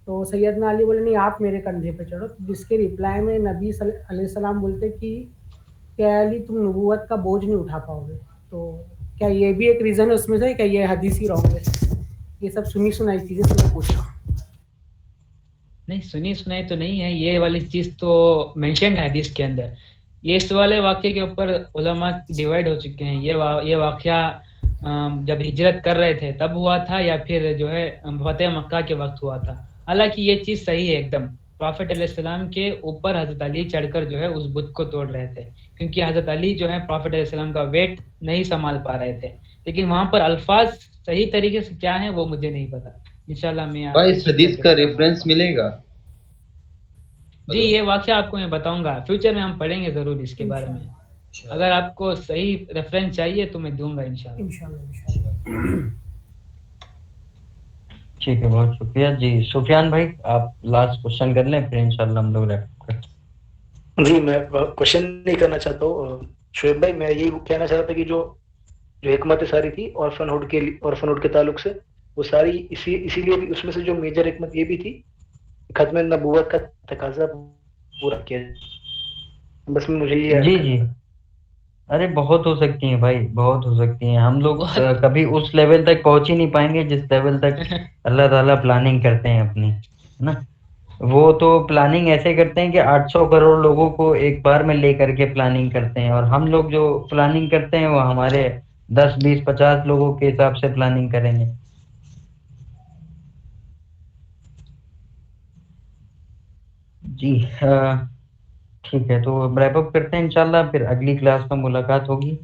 تو سیدنا علی بولے نہیں آپ میرے کندھے پہ چڑھو, جس کے ریپلائی میں نبی صلی اللہ علیہ وسلم بولتے کہ کیا علی تم نبوت کا بوجھ نہیں اٹھا پاؤ گے. تو کیا یہ بھی ایک ریزن ہے اس میں سے, کہ یہ حدیث ہی رونگ ہے؟ یہ سب سنی سنائی چیزیں سے میں پوچھ رہا ہوں. نہیں, سنی سنائی تو نہیں ہے, یہ والی چیز تو مینشن ہے حدیث کے اندر. یہ اس والے واقعے کے اوپر علماء ڈیوائڈ ہو چکے ہیں. یہ واقعہ جب ہجرت کر رہے تھے تب ہوا تھا یا پھر جو ہے فتح مکہ کے وقت ہوا تھا. حالانکہ یہ چیز صحیح ہے ایک دم, پرافٹ علیہ السلام کے اوپر حضرت علی چڑھ کر جو ہے اس بت کو توڑ رہے تھے, کیونکہ حضرت علی جو ہے پرافٹ علیہ السلام کا ویٹ نہیں سنبھال پا رہے تھے. لیکن وہاں پر الفاظ صحیح طریقے سے کیا ہیں وہ مجھے نہیں پتا, انشاءاللہ میں اس حدیث کا ریفرنس ملے گا. جی یہ واقعہ آپ کو میں بتاؤں گا, فیوچر میں ہم پڑھیں گے ضرور اس کے بارے میں. اگر آپ کو صحیح ریفرنس چاہیے تو میں دوں گا انشاءاللہ. ٹھیک ہے, بہت شکریہ. جی سفیان بھائی آپ لاسٹ کوشچن کر لیں, پھر انشاءاللہ ہم لوگ ریپ کرتے ہیں. جی میں کوشچن نہیں کرنا چاہتا ہوں شعیب بھائی, میں یہی کہنا چاہتا تھا کہ جو حکمتیں ساری تھی آرفن ہوڈ کے تعلق سے, وہ ساری اسی لیے بھی اس میں سے جو میجر حکمت یہ بھی تھی ختم نبوت کا تقاضا پورا کیا. بس مجھے یہ جی ارے بہت ہو سکتی ہیں بھائی, بہت ہو سکتی ہیں. ہم لوگ کبھی اس لیول تک پہنچ ہی نہیں پائیں گے جس لیول تک اللہ تعالیٰ پلاننگ کرتے ہیں اپنی, ہے نا. وہ تو پلاننگ ایسے کرتے ہیں کہ 800 کروڑ لوگوں کو ایک بار میں لے کر کے پلاننگ کرتے ہیں, اور ہم لوگ جو پلاننگ کرتے ہیں وہ ہمارے 10 20 50 لوگوں کے حساب سے پلاننگ کریں گے. جی ٹھیک ہے, تو ریپ اپ کرتے ہیں انشاءاللہ, پھر اگلی کلاس میں ملاقات ہوگی.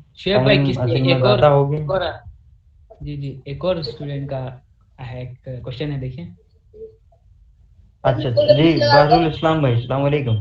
جی ایک اور اسٹوڈنٹ کا ہے کوشچن ہے, دیکھیں. اچھا جی, بازول اسلام بھائی السلام علیکم.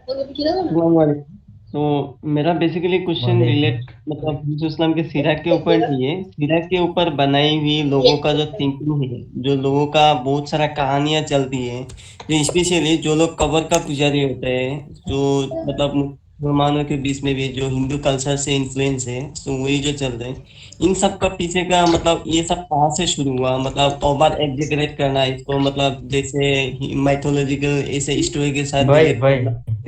السلام علیکم. تو میرا بیسیکلی کوشچن ریلیٹ مطلب حضرت اسلام کے سیرت کے اوپر نہیں ہے, سیرت کے اوپر بنائی ہوئی لوگوں کا جو تھنکنگ ہے, جو لوگوں کا بہت سارا کہانیاں چلتی ہیں, جو اسپیشلی جو لوگ قبر کا پجاری ہوتے ہیں, جو مطلب مسلمانوں کے بیچ میں بھی جو ہندو کلچر سے انفلوئنس ہے, تو وہی جو چل رہے ہیں, ان سب کا پیچھے کا مطلب یہ سب کہاں سے شروع ہوا, مطلب اوور ایگزیگریٹ کرنا اس کو, مطلب جیسے مائتھولوجیکل ایسے اسٹوری کے ساتھ بھائی